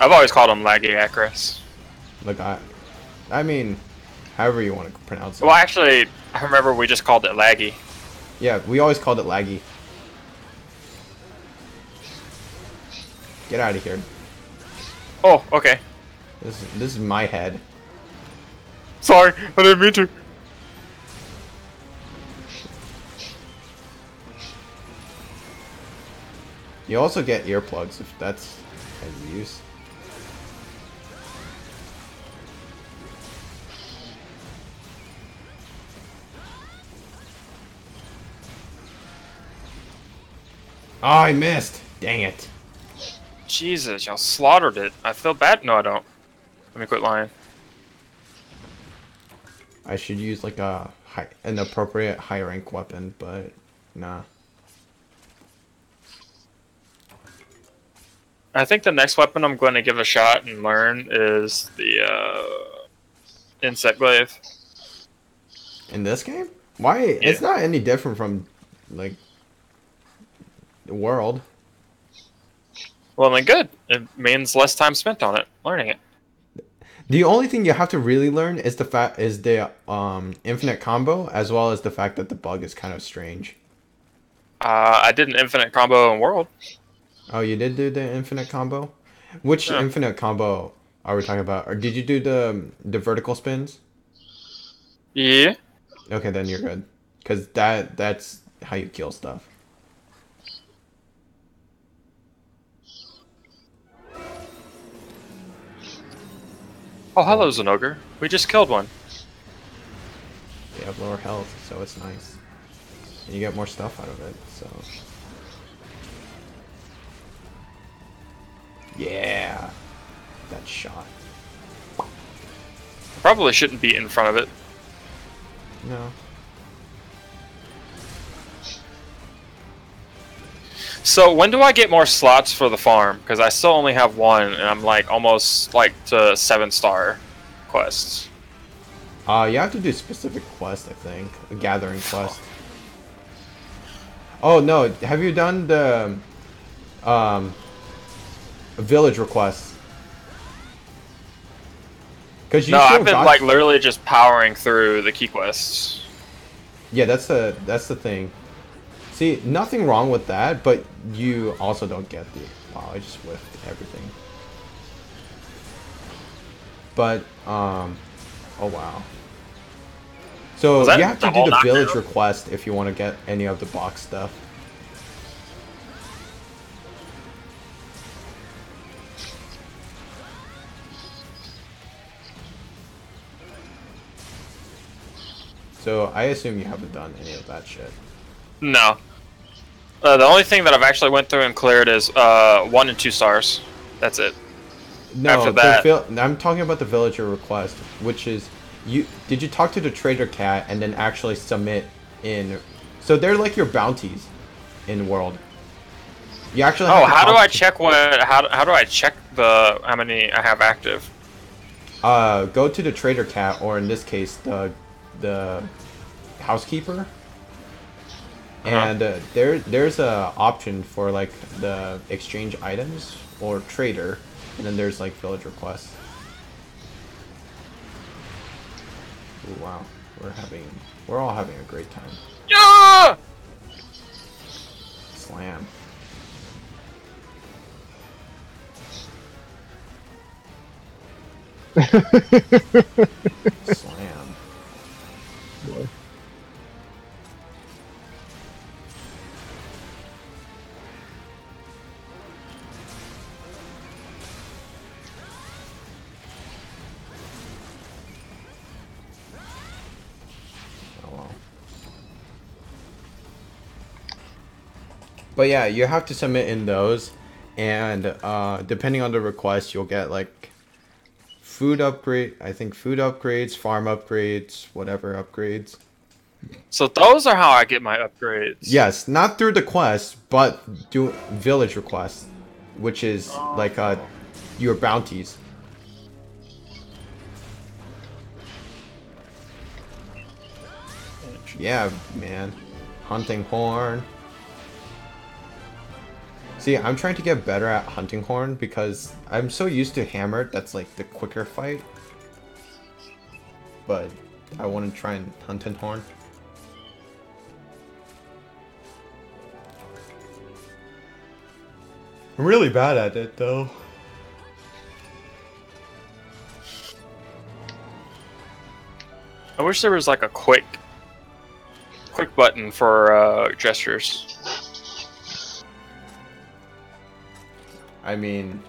I've always called him Laggy Acris. Like I mean, however you want to pronounce it. Well, actually, I remember we just called it Laggy. Yeah, we always called it Laggy. Get out of here. Oh, okay. This is my head. Sorry, I didn't mean to. You also get earplugs if that's has use. Oh, I missed. Dang it. Jesus, y'all slaughtered it. I feel bad. No, I don't. Let me quit lying. I should use like an appropriate high rank weapon, but nah. I think the next weapon I'm going to give a shot and learn is the Insect Glaive. In this game? Why? Yeah. It's not any different from like the world. Well, then good. It means less time spent on it, learning it. The only thing you have to really learn is the infinite combo, as well as the fact that the bug is kind of strange. I did an infinite combo in World. Oh, you did do the infinite combo? Which infinite combo are we talking about? Or did you do the vertical spins? Yeah. Okay, then you're good. Because that's how you kill stuff. Oh, hello, Zenogre. We just killed one. They have lower health, so it's nice. And you get more stuff out of it, so... Yeah! That shot. Probably shouldn't be in front of it. No. So when do I get more slots for the farm? Because I still only have one, and I'm like almost like to 7-star quests. You have to do specific quests, I think. A gathering quest. Oh no, have you done the village requests? Because no, I've been like literally just powering through the key quests. Yeah, that's the thing. See, nothing wrong with that, but you also don't get the... Wow, I just whiffed everything. But, oh wow. So, you have to do the village request if you want to get any of the box stuff. So, I assume you haven't done any of that shit. No. The only thing that I've actually went through and cleared is 1 and 2 stars. That's it. No, after that, I'm talking about the villager request, which is did you talk to the trader cat and then actually submit in? So they're like your bounties in world. You actually. Oh, how do I check what? How do I check how many I have active? Go to the trader cat, or in this case, the housekeeper. And there's a option for like the exchange items or trader, and then there's like village requests. Ooh, wow, we're all having a great time. Yeah! Slam. Slam. Boy. But yeah, you have to submit in those, and depending on the request, you'll get like food upgrade. I think food upgrades, farm upgrades, whatever upgrades. So those are how I get my upgrades. Yes, not through the quest, but do village requests, which is like your bounties. Yeah, man. Hunting horn. See, I'm trying to get better at hunting horn because I'm so used to hammer. That's like the quicker fight. But I want to try and hunting horn. I'm really bad at it though. I wish there was like a quick button for gestures. I mean,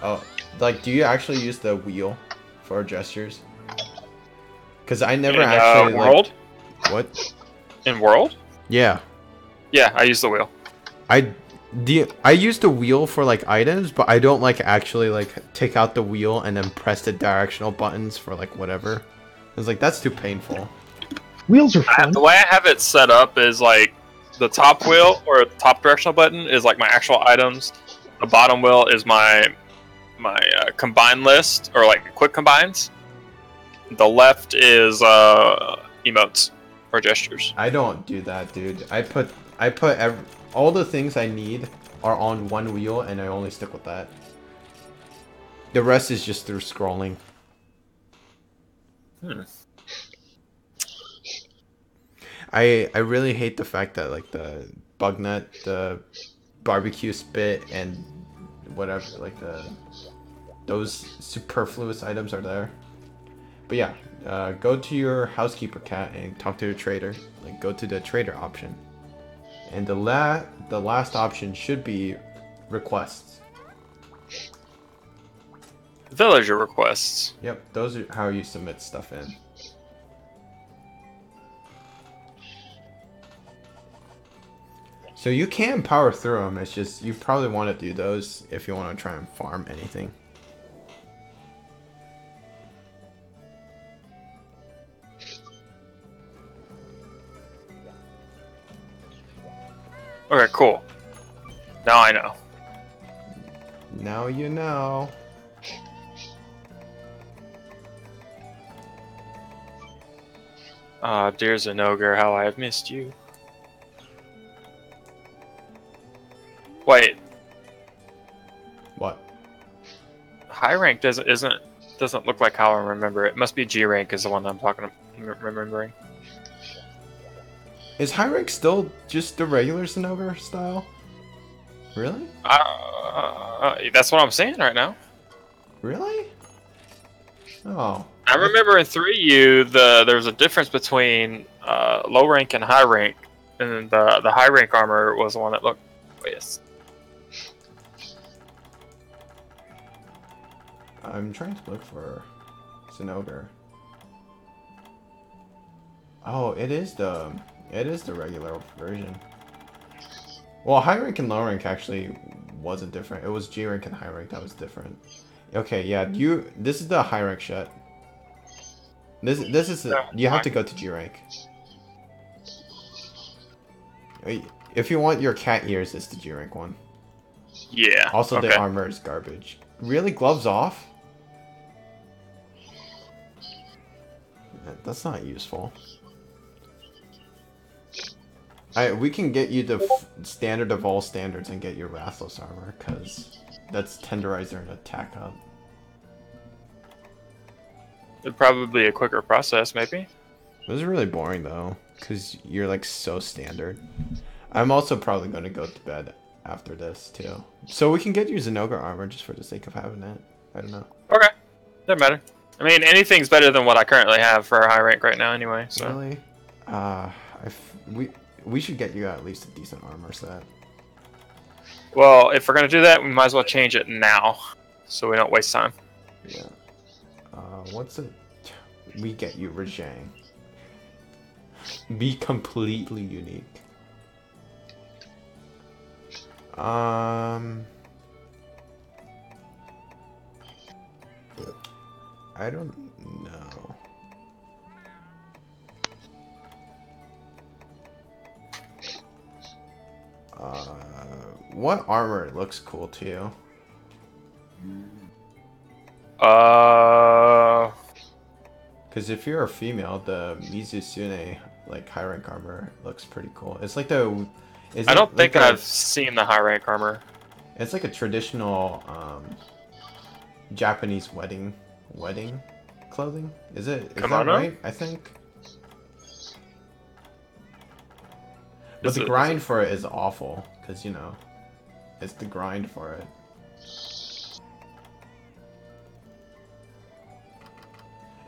oh, like, do you actually use the wheel for gestures? Because I never In actually World? Like, what? In World? Yeah, Yeah, I use the wheel. I use the wheel for like items, but I don't like actually like take out the wheel and then press the directional buttons for like whatever. It's like that's too painful. Wheels are fun. The way I have it set up is like the top wheel or the top directional button is like my actual items. The bottom wheel is my combine list or like quick combines. The left is emotes or gestures. I don't do that, dude. I put all the things I need are on one wheel, and I only stick with that. The rest is just through scrolling. I really hate the fact that like the bug nut, the barbecue spit, and whatever like those superfluous items are there. But yeah, go to your housekeeper cat and talk to the trader. Like go to the trader option, and the last option should be requests. Villager requests. Yep, those are how you submit stuff in. So you can power through them, it's just you probably want to do those if you want to try and farm anything. Okay, cool. Now I know. Now you know. Ah, dear Zenogre, how I have missed you. Wait, What? high rank doesn't look like how I remember it. Must be G rank is the one that I'm remembering. Is high rank still just the regular Zenogre style? Really? That's what I'm saying right now. Really? Oh. I remember in 3U there was a difference between low rank and high rank, and the high rank armor was the one that looked. Oh, yes. I'm trying to look for Zenogre. Oh, it is the regular version. Well, high rank and low rank actually wasn't different. It was G rank and high rank that was different. Okay, yeah, this is the high rank shit. This is you have to go to G rank. If you want your cat ears, it's the G rank one. Yeah. Also, okay. the armor is garbage. Really, gloves off? That's not useful. We can get you the standard of all standards and get your Rathless armor, because that's Tenderizer and Attack Up. It'd probably be a quicker process, maybe. This is really boring, though, because you're, like, so standard. I'm also probably going to go to bed after this, too. So we can get you Zenogre armor just for the sake of having it. I don't know. Okay. Doesn't matter. I mean, anything's better than what I currently have for high rank right now anyway, so. Really? We should get you at least a decent armor set. Well, if we're going to do that, we might as well change it now, so we don't waste time. Yeah. What's it? We get you Rajang. Be completely unique. I don't know. What armor looks cool to you? Because if you're a female, the Mizusune like high rank armor looks pretty cool. It's like the. I don't think I've seen the high rank armor. It's like a traditional Japanese wedding clothing. Is that right? I think. But the grind for it is awful, because, you know, it's the grind for it.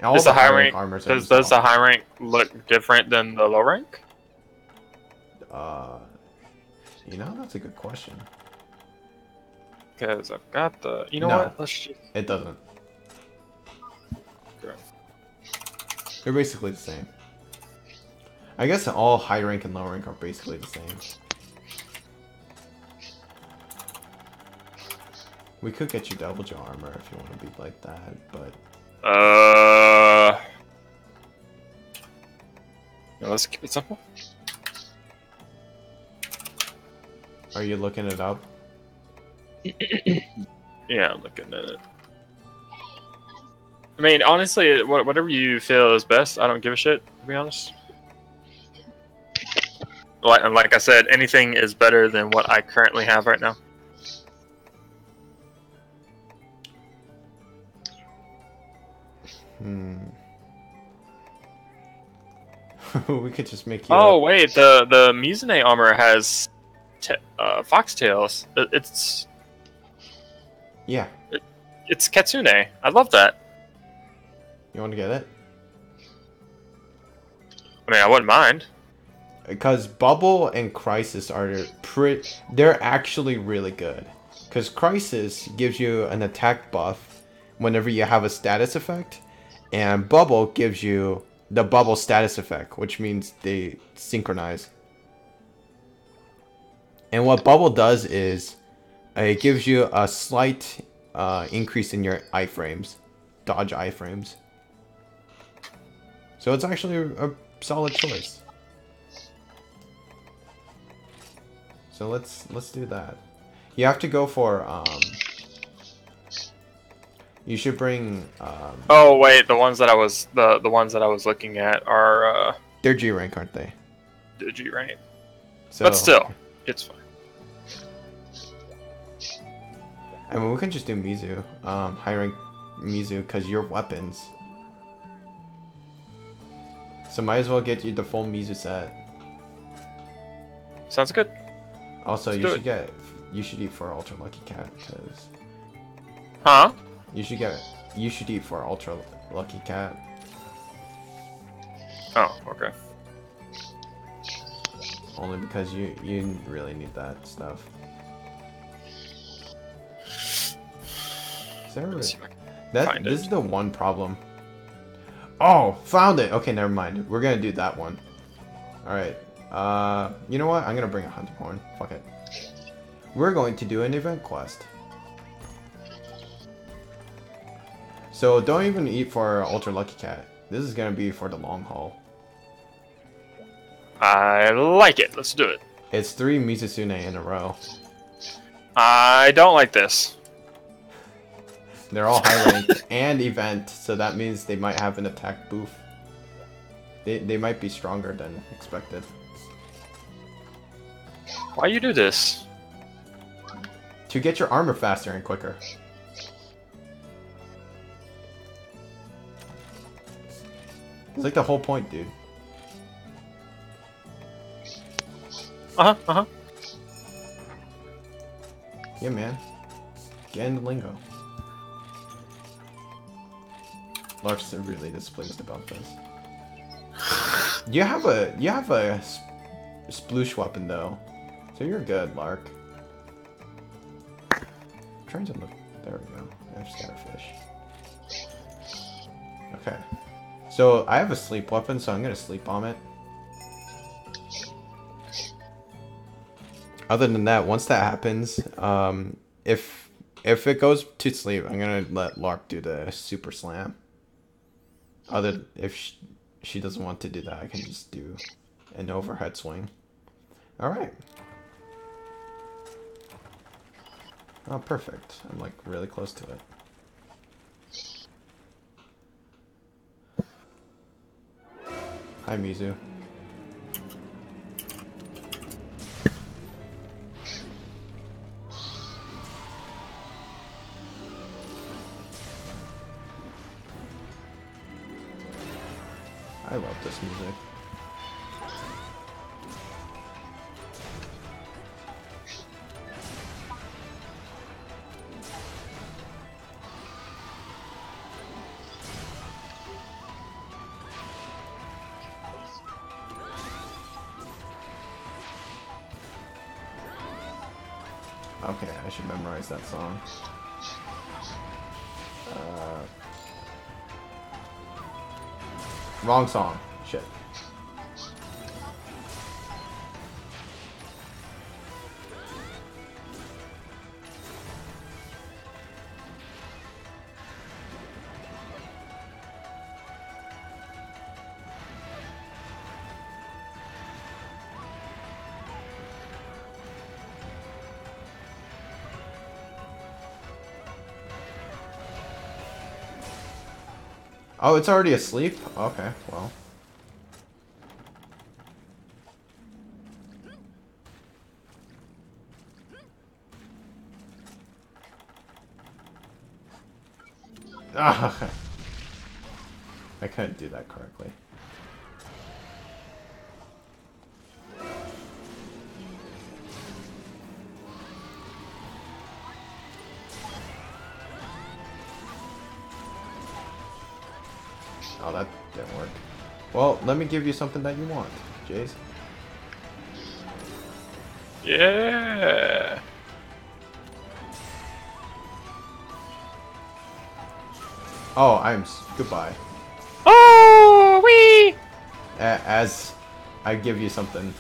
All does the high rank armors does the high rank look different than the low rank? You know, that's a good question. Because I've got the... You know what? Let's just... It doesn't. Okay. They're basically the same. I guess all high rank and low rank are basically the same. We could get you double jaw armor if you want to be like that, but... Yeah, let's keep it simple. Are you looking it up? Yeah, I'm looking at it. I mean, honestly, whatever you feel is best, I don't give a shit, to be honest. Like I said, anything is better than what I currently have right now. We could just make you... Oh, wait, the Mizune armor has foxtails. It's... Yeah. It's Katsune. I love that. You want to get it? I mean, I wouldn't mind. Because Bubble and Crisis are they're actually really good. Because Crisis gives you an attack buff whenever you have a status effect, and Bubble gives you the Bubble status effect, which means they synchronize. And what Bubble does is it gives you a slight increase in your iframes, dodge iframes. So it's actually a solid choice. So let's do that. You have to go for you should bring oh wait, the ones that I was the ones that I was looking at are they're G rank, aren't they? They're G rank. So, but still, it's fine. I mean, we can just do Mizu, high rank Mizu, because your weapons. So might as well get you the full Mizu set. Sounds good. Also, you should eat for Ultra Lucky Cat, because... Huh? You should eat for Ultra Lucky Cat. Oh, okay. Only because you really need that stuff. This is the one problem. Oh, found it! Okay, never mind. We're gonna do that one. Alright. You know what? I'm gonna bring a hunting horn. Fuck it. We're going to do an event quest. So don't even eat for Ultra Lucky Cat. This is gonna be for the long haul. I like it. Let's do it. It's 3 Mizusune in a row. I don't like this. They're all high ranked and event, so that means they might have an attack boost. They might be stronger than expected. Why you do this? To get your armor faster and quicker. It's like the whole point, dude. Uh-huh, uh-huh. Yeah, man. Get in the lingo. Lark's really displeased about this. You have a sploosh weapon though, so you're good, Lark. I'm trying to look. There we go. I have Scatterfish. Okay. So I have a sleep weapon, so I'm gonna sleep bomb it. Other than that, once that happens, if it goes to sleep, I'm gonna let Lark do the super slam. If she doesn't want to do that, I can just do an overhead swing. All right. Oh, perfect. I'm like really close to it. Hi, Mizu. I love this music. Okay, I should memorize that song. Wrong song. Shit. Oh, it's already asleep? Okay, well. Ah, I couldn't do that correctly. Oh, that didn't work. Well, let me give you something that you want, Jace. Yeah. Oh, goodbye. Oh, wee! As I give you something,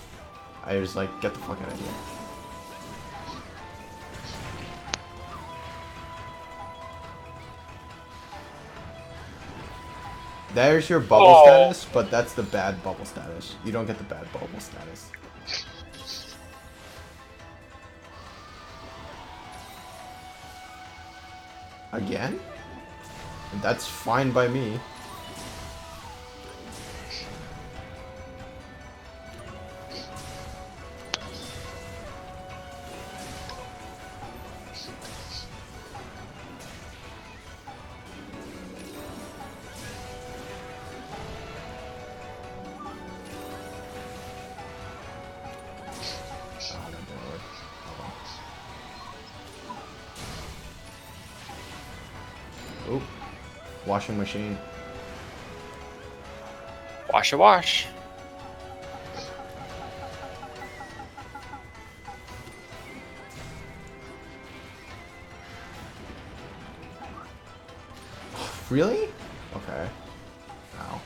I was like, get the fuck out of here. There's your bubble status, but that's the bad bubble status. You don't get the bad bubble status. Again? That's fine by me. Oop. Washing machine. Wash a wash. Really? Okay. Ow.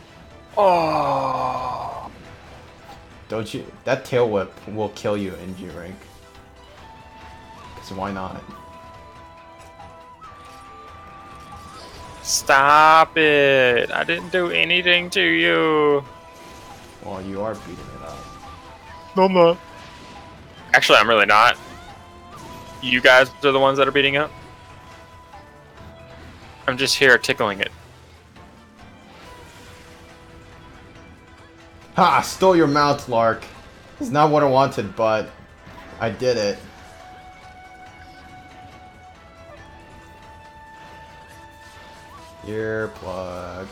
Oh. Don't you? That tail whip will kill you in G rank. Cause why not? Stop it. I didn't do anything to you. Well, you are beating it up. No, I'm not. Actually, I'm really not. You guys are the ones that are beating up. I'm just here tickling it. Ha! Stole your mount, Lark. It's not what I wanted, but I did it. Earplugs.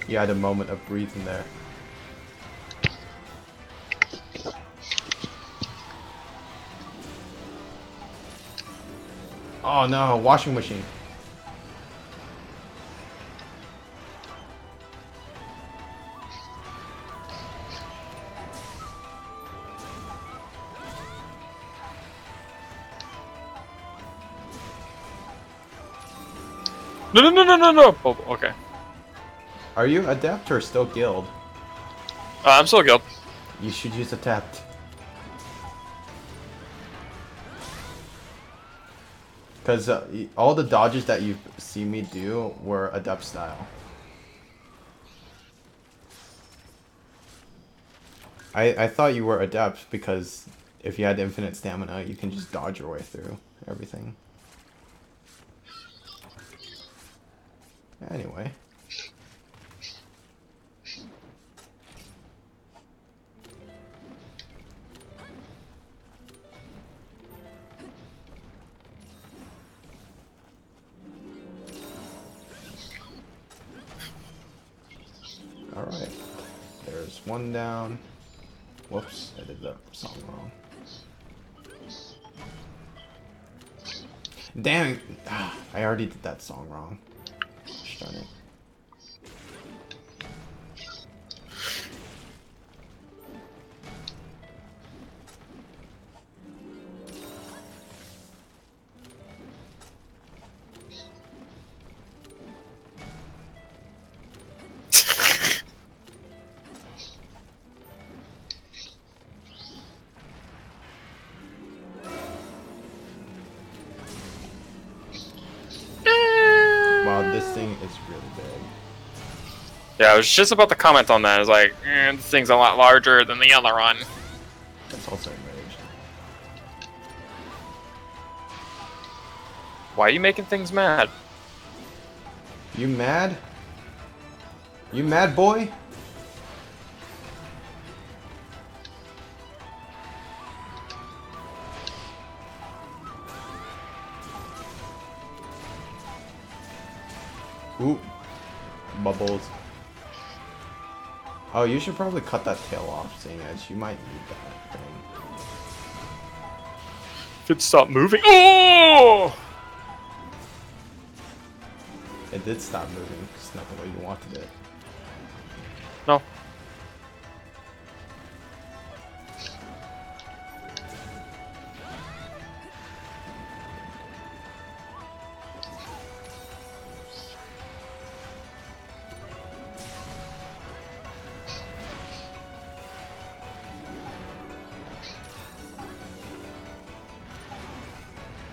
You had a moment of breathing there. Oh no, washing machine. No, no, no, no, no, no. Oh, okay. Are you adept or still guild? I'm still a guild. You should use adept. Because all the dodges that you see me do were adept style. I thought you were adept because if you had infinite stamina, you can just dodge your way through everything. Anyway. Alright. There's one down. Whoops, I did the song wrong. Damn! I already did that song wrong. Gosh darn it. Wow, this thing is really big. Yeah, I was just about to comment on that. It's like, this thing's a lot larger than the other one. That's also enraged. Why are you making things mad? You mad? You mad, boy? Ooh. Bubbles. Oh, you should probably cut that tail off, seeing as you might need that thing. If it stopped moving. Oh! It did stop moving. It's not the way you wanted it. No.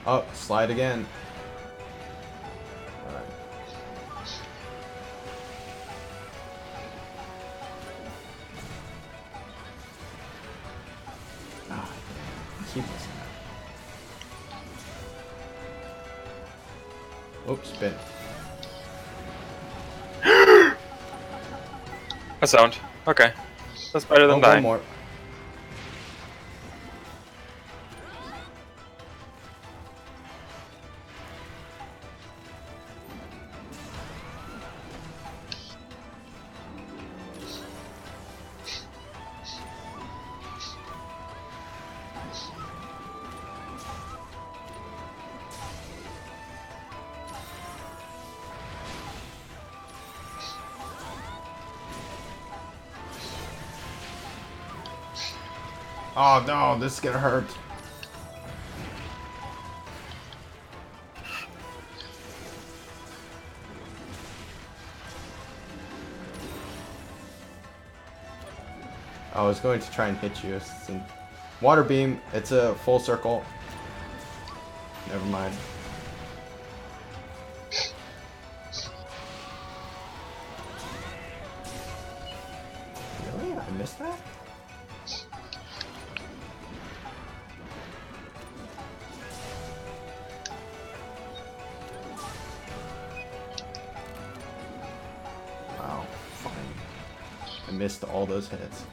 Oh, slide again. Alright. Ah, keep missing that. Oops, spin. A sound. Okay. That's better than Oh, dying. one more. Oh no, this is gonna hurt. I was going to try and hit you. Water beam, it's a full circle. Never mind. Really? I missed that? Wow, fine. I missed all those hits.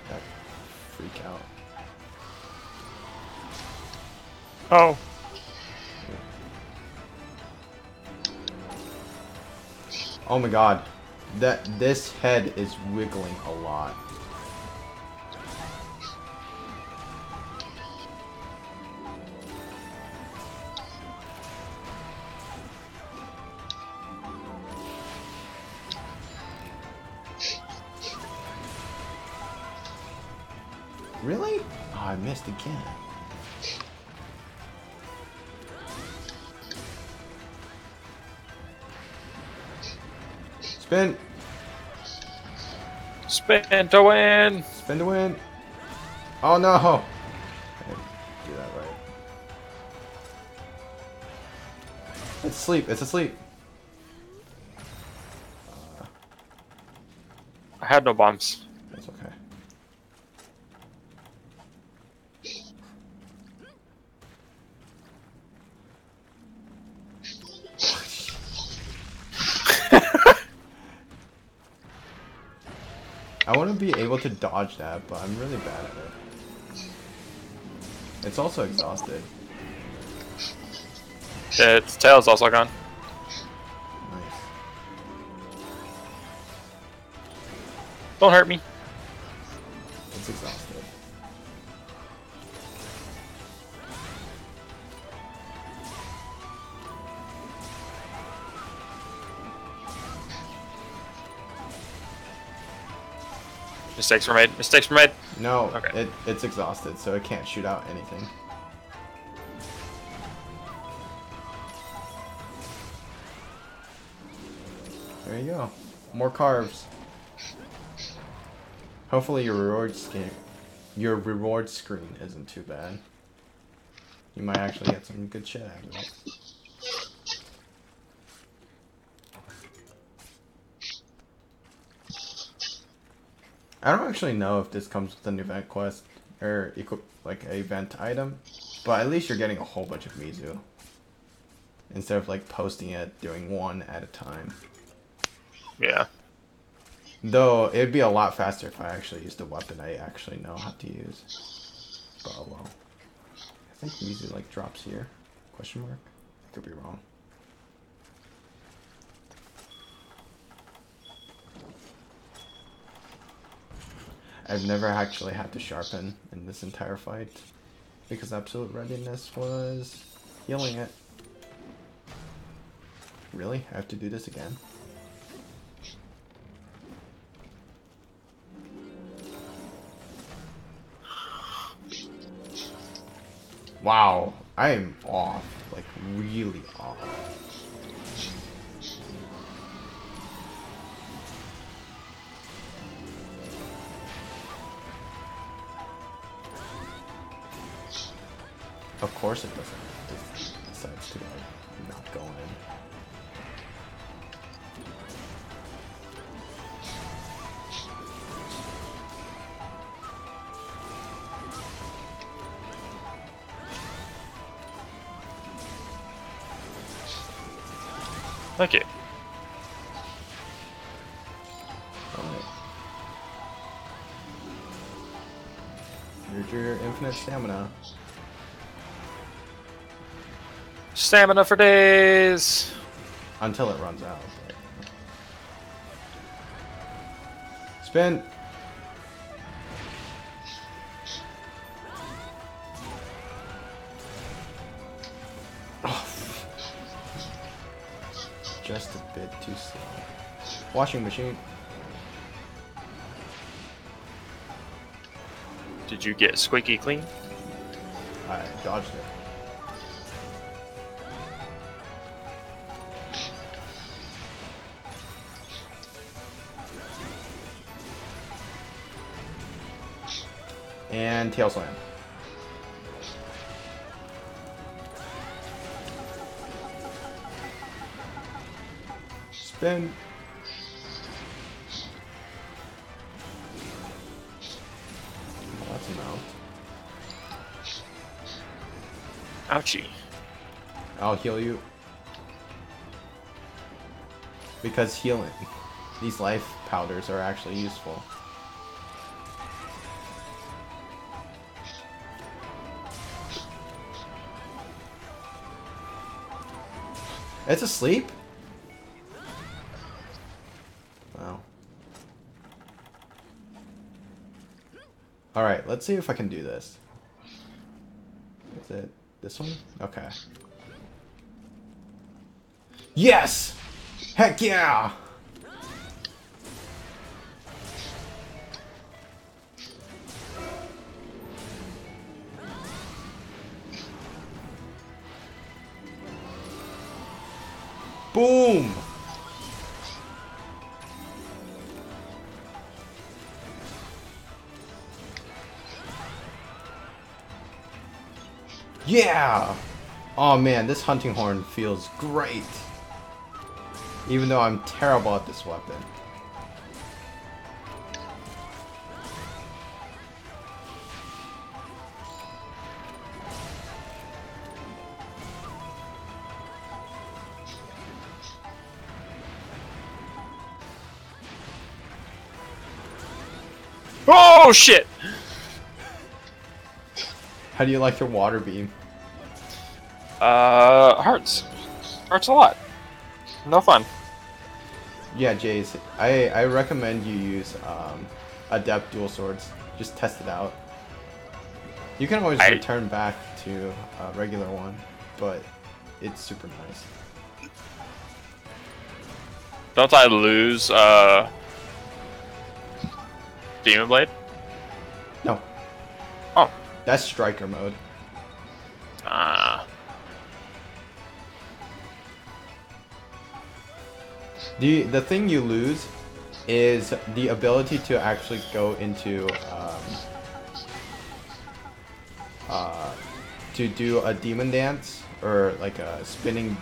That freak out. Oh. Oh my god. This head is wiggling a lot. Really? Oh, I missed again. Spin! Spin to win! Spin to win! Oh no! I didn't do that right. It's asleep, it's asleep! I had no bombs. That's okay. I want to be able to dodge that, but I'm really bad at it. It's also exhausted. Its tail's also gone. Nice. Don't hurt me. It's exhausted. Mistakes were made. Mistakes were made. No, Okay. it's exhausted, so it can't shoot out anything. There you go. More carves. Hopefully your reward screen isn't too bad. You might actually get some good shit out of it. I don't actually know if this comes with an event quest or like an event item, but at least you're getting a whole bunch of Mizu instead of like posting it, doing one at a time. Yeah. Though it'd be a lot faster if I actually used a weapon I actually know how to use. But oh well. I think Mizu like drops here? Question mark? I could be wrong. I've never actually had to sharpen in this entire fight because absolute readiness was healing it. Really? I have to do this again? Wow, I am off, like really off. Of course it doesn't. It decides to like not go in. Okay. Alright. Here's your infinite stamina. Stamina for days. Until it runs out. But... Spin! Oh. Just a bit too slow. Washing machine. Did you get squeaky clean? I dodged it. And tail slam. Spin. Oh, that's an out. Ouchie. I'll heal you. Because healing. These life powders are actually useful. It's asleep? Alright, let's see if I can do this. Is it this one? Okay. Yes! Heck yeah! Boom! Yeah! Oh man, this hunting horn feels great. Even though I'm terrible at this weapon. Oh shit! How do you like your water beam? Hurts. Hurts a lot. No fun. Yeah, Jace, I recommend you use Adept dual swords. Just test it out. You can always return back to a regular one, but it's super nice. Don't I lose, Demon Blade? No. Oh. That's striker mode. Ah. The thing you lose is the ability to actually go into to do a demon dance or like a spinning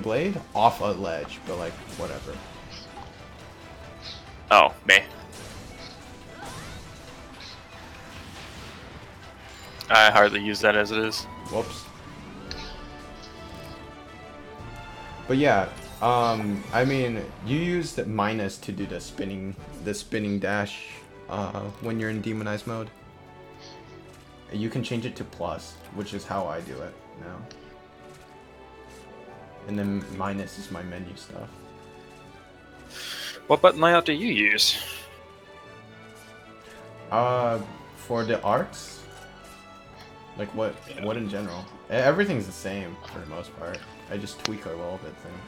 blade off a ledge, but like whatever. Oh, me. I hardly use that as it is. Whoops. But yeah, I mean, you use the minus to do the spinning dash when you're in demonized mode. You can change it to plus, which is how I do it now. And then minus is my menu stuff. What button layout do you use? For the arts, like what in general, everything's the same for the most part. I just tweak a little bit things.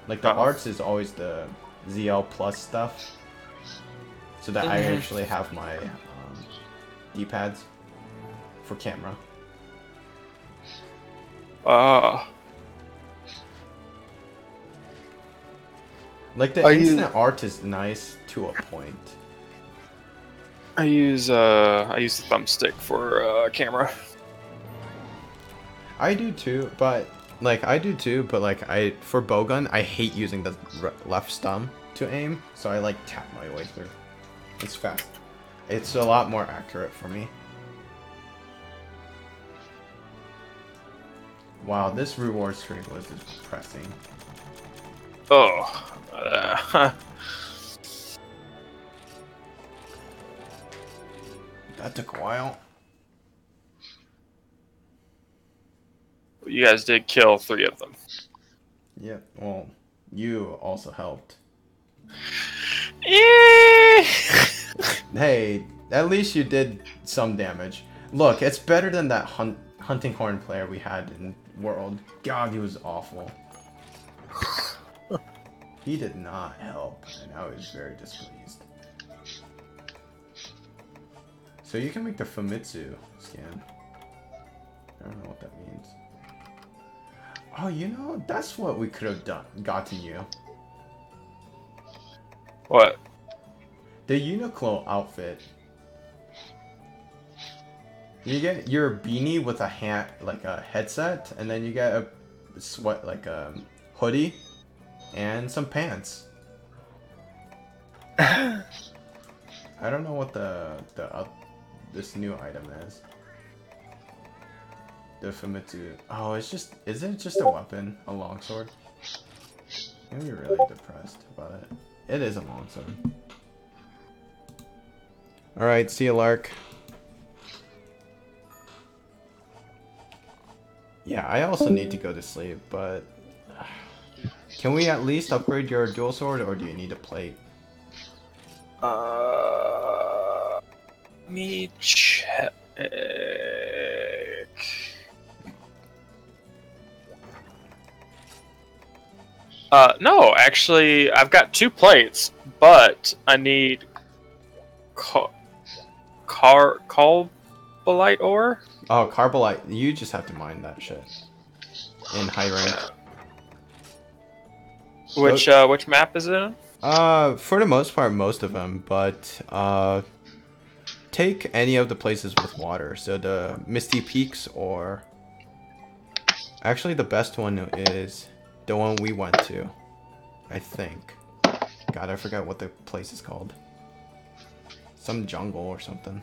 Like the arts is always the ZL plus stuff, so that I actually have my D-pads for camera. Like the instant art is nice to a point. I use the thumbstick for camera. I do too, but like for bowgun, I hate using the left thumb to aim, so I like tap my way through. It's fast. It's a lot more accurate for me. Wow, this reward screen was depressing. Oh. That took a while. You guys did kill 3 of them. Yeah, well, you also helped. Hey, at least you did some damage. Look, it's better than that hunting horn player we had in World. God, he was awful. He did not help, and I was very displeased. So you can make the Famitsu scan. I don't know what that means. Oh, you know, that's what we could have gotten you. What? The Uniqlo outfit. You get your beanie with a hat, like a headset, and then you get a hoodie and some pants. I don't know what this new item is. The Famitsu. Oh, is it just a weapon? A longsword? I'm really depressed about it. It is a longsword. Alright, see you, Lark. Yeah, I also need to go to sleep, but... Can we at least upgrade your dual sword, or do you need a plate? me check. No, actually, I've got 2 plates, but I need carbonite ore. Oh, Carbolite. You just have to mine that shit. In high rank. Which map is it in? For the most part, most of them, but take any of the places with water. So the Misty Peaks, or actually the best one is the one we went to, I think. God, I forgot what the place is called. Some jungle or something.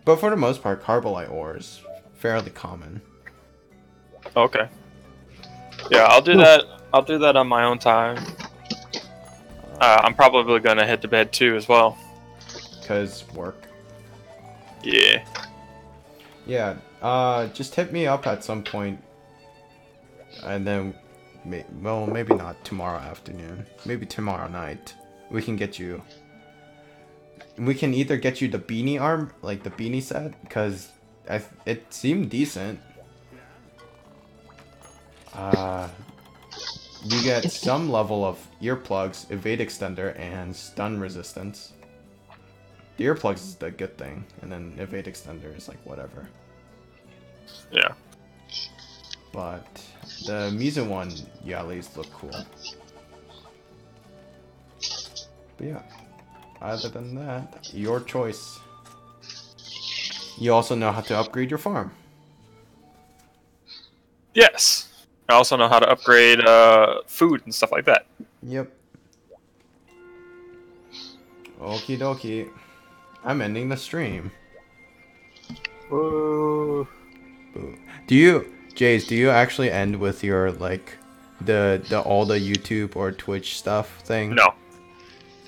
But for the most part, Carbolite ore is fairly common. Okay. Yeah, I'll do that. I'll do that on my own time. I'm probably gonna head to bed too, as well. Cause work. Yeah. Yeah. Just hit me up at some point, and then, well, maybe not tomorrow afternoon. Maybe tomorrow night. We can get you. We can either get you the beanie arm, like the beanie set, because it seemed decent. You get some level of earplugs, evade extender, and stun resistance. The earplugs is the good thing, and then evade extender is like whatever. Yeah. But the Misa one, yeah, at least look cool. But yeah, other than that, your choice. You also know how to upgrade your farm. Yes. I also know how to upgrade food and stuff like that. Yep. Okie dokie. I'm ending the stream. Whoa. Boo. Do you, Jace, do you actually end with your, like, the all the YouTube or Twitch stuff thing? No.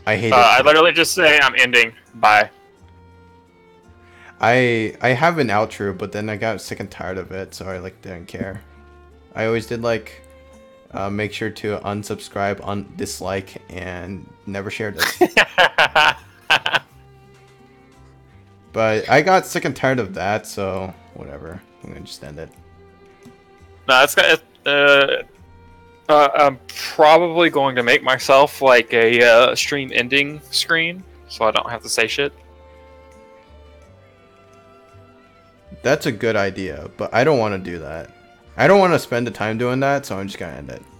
I hate it. I literally just say I'm ending. Bye. I have an outro, but then I got sick and tired of it, so I like didn't care. I always did like make sure to unsubscribe, dislike, and never share this. But I got sick and tired of that, so whatever. I'm gonna just end it. No, that's I'm probably going to make myself like a stream ending screen, so I don't have to say shit. That's a good idea, but I don't want to do that. I don't want to spend the time doing that, so I'm just gonna end it.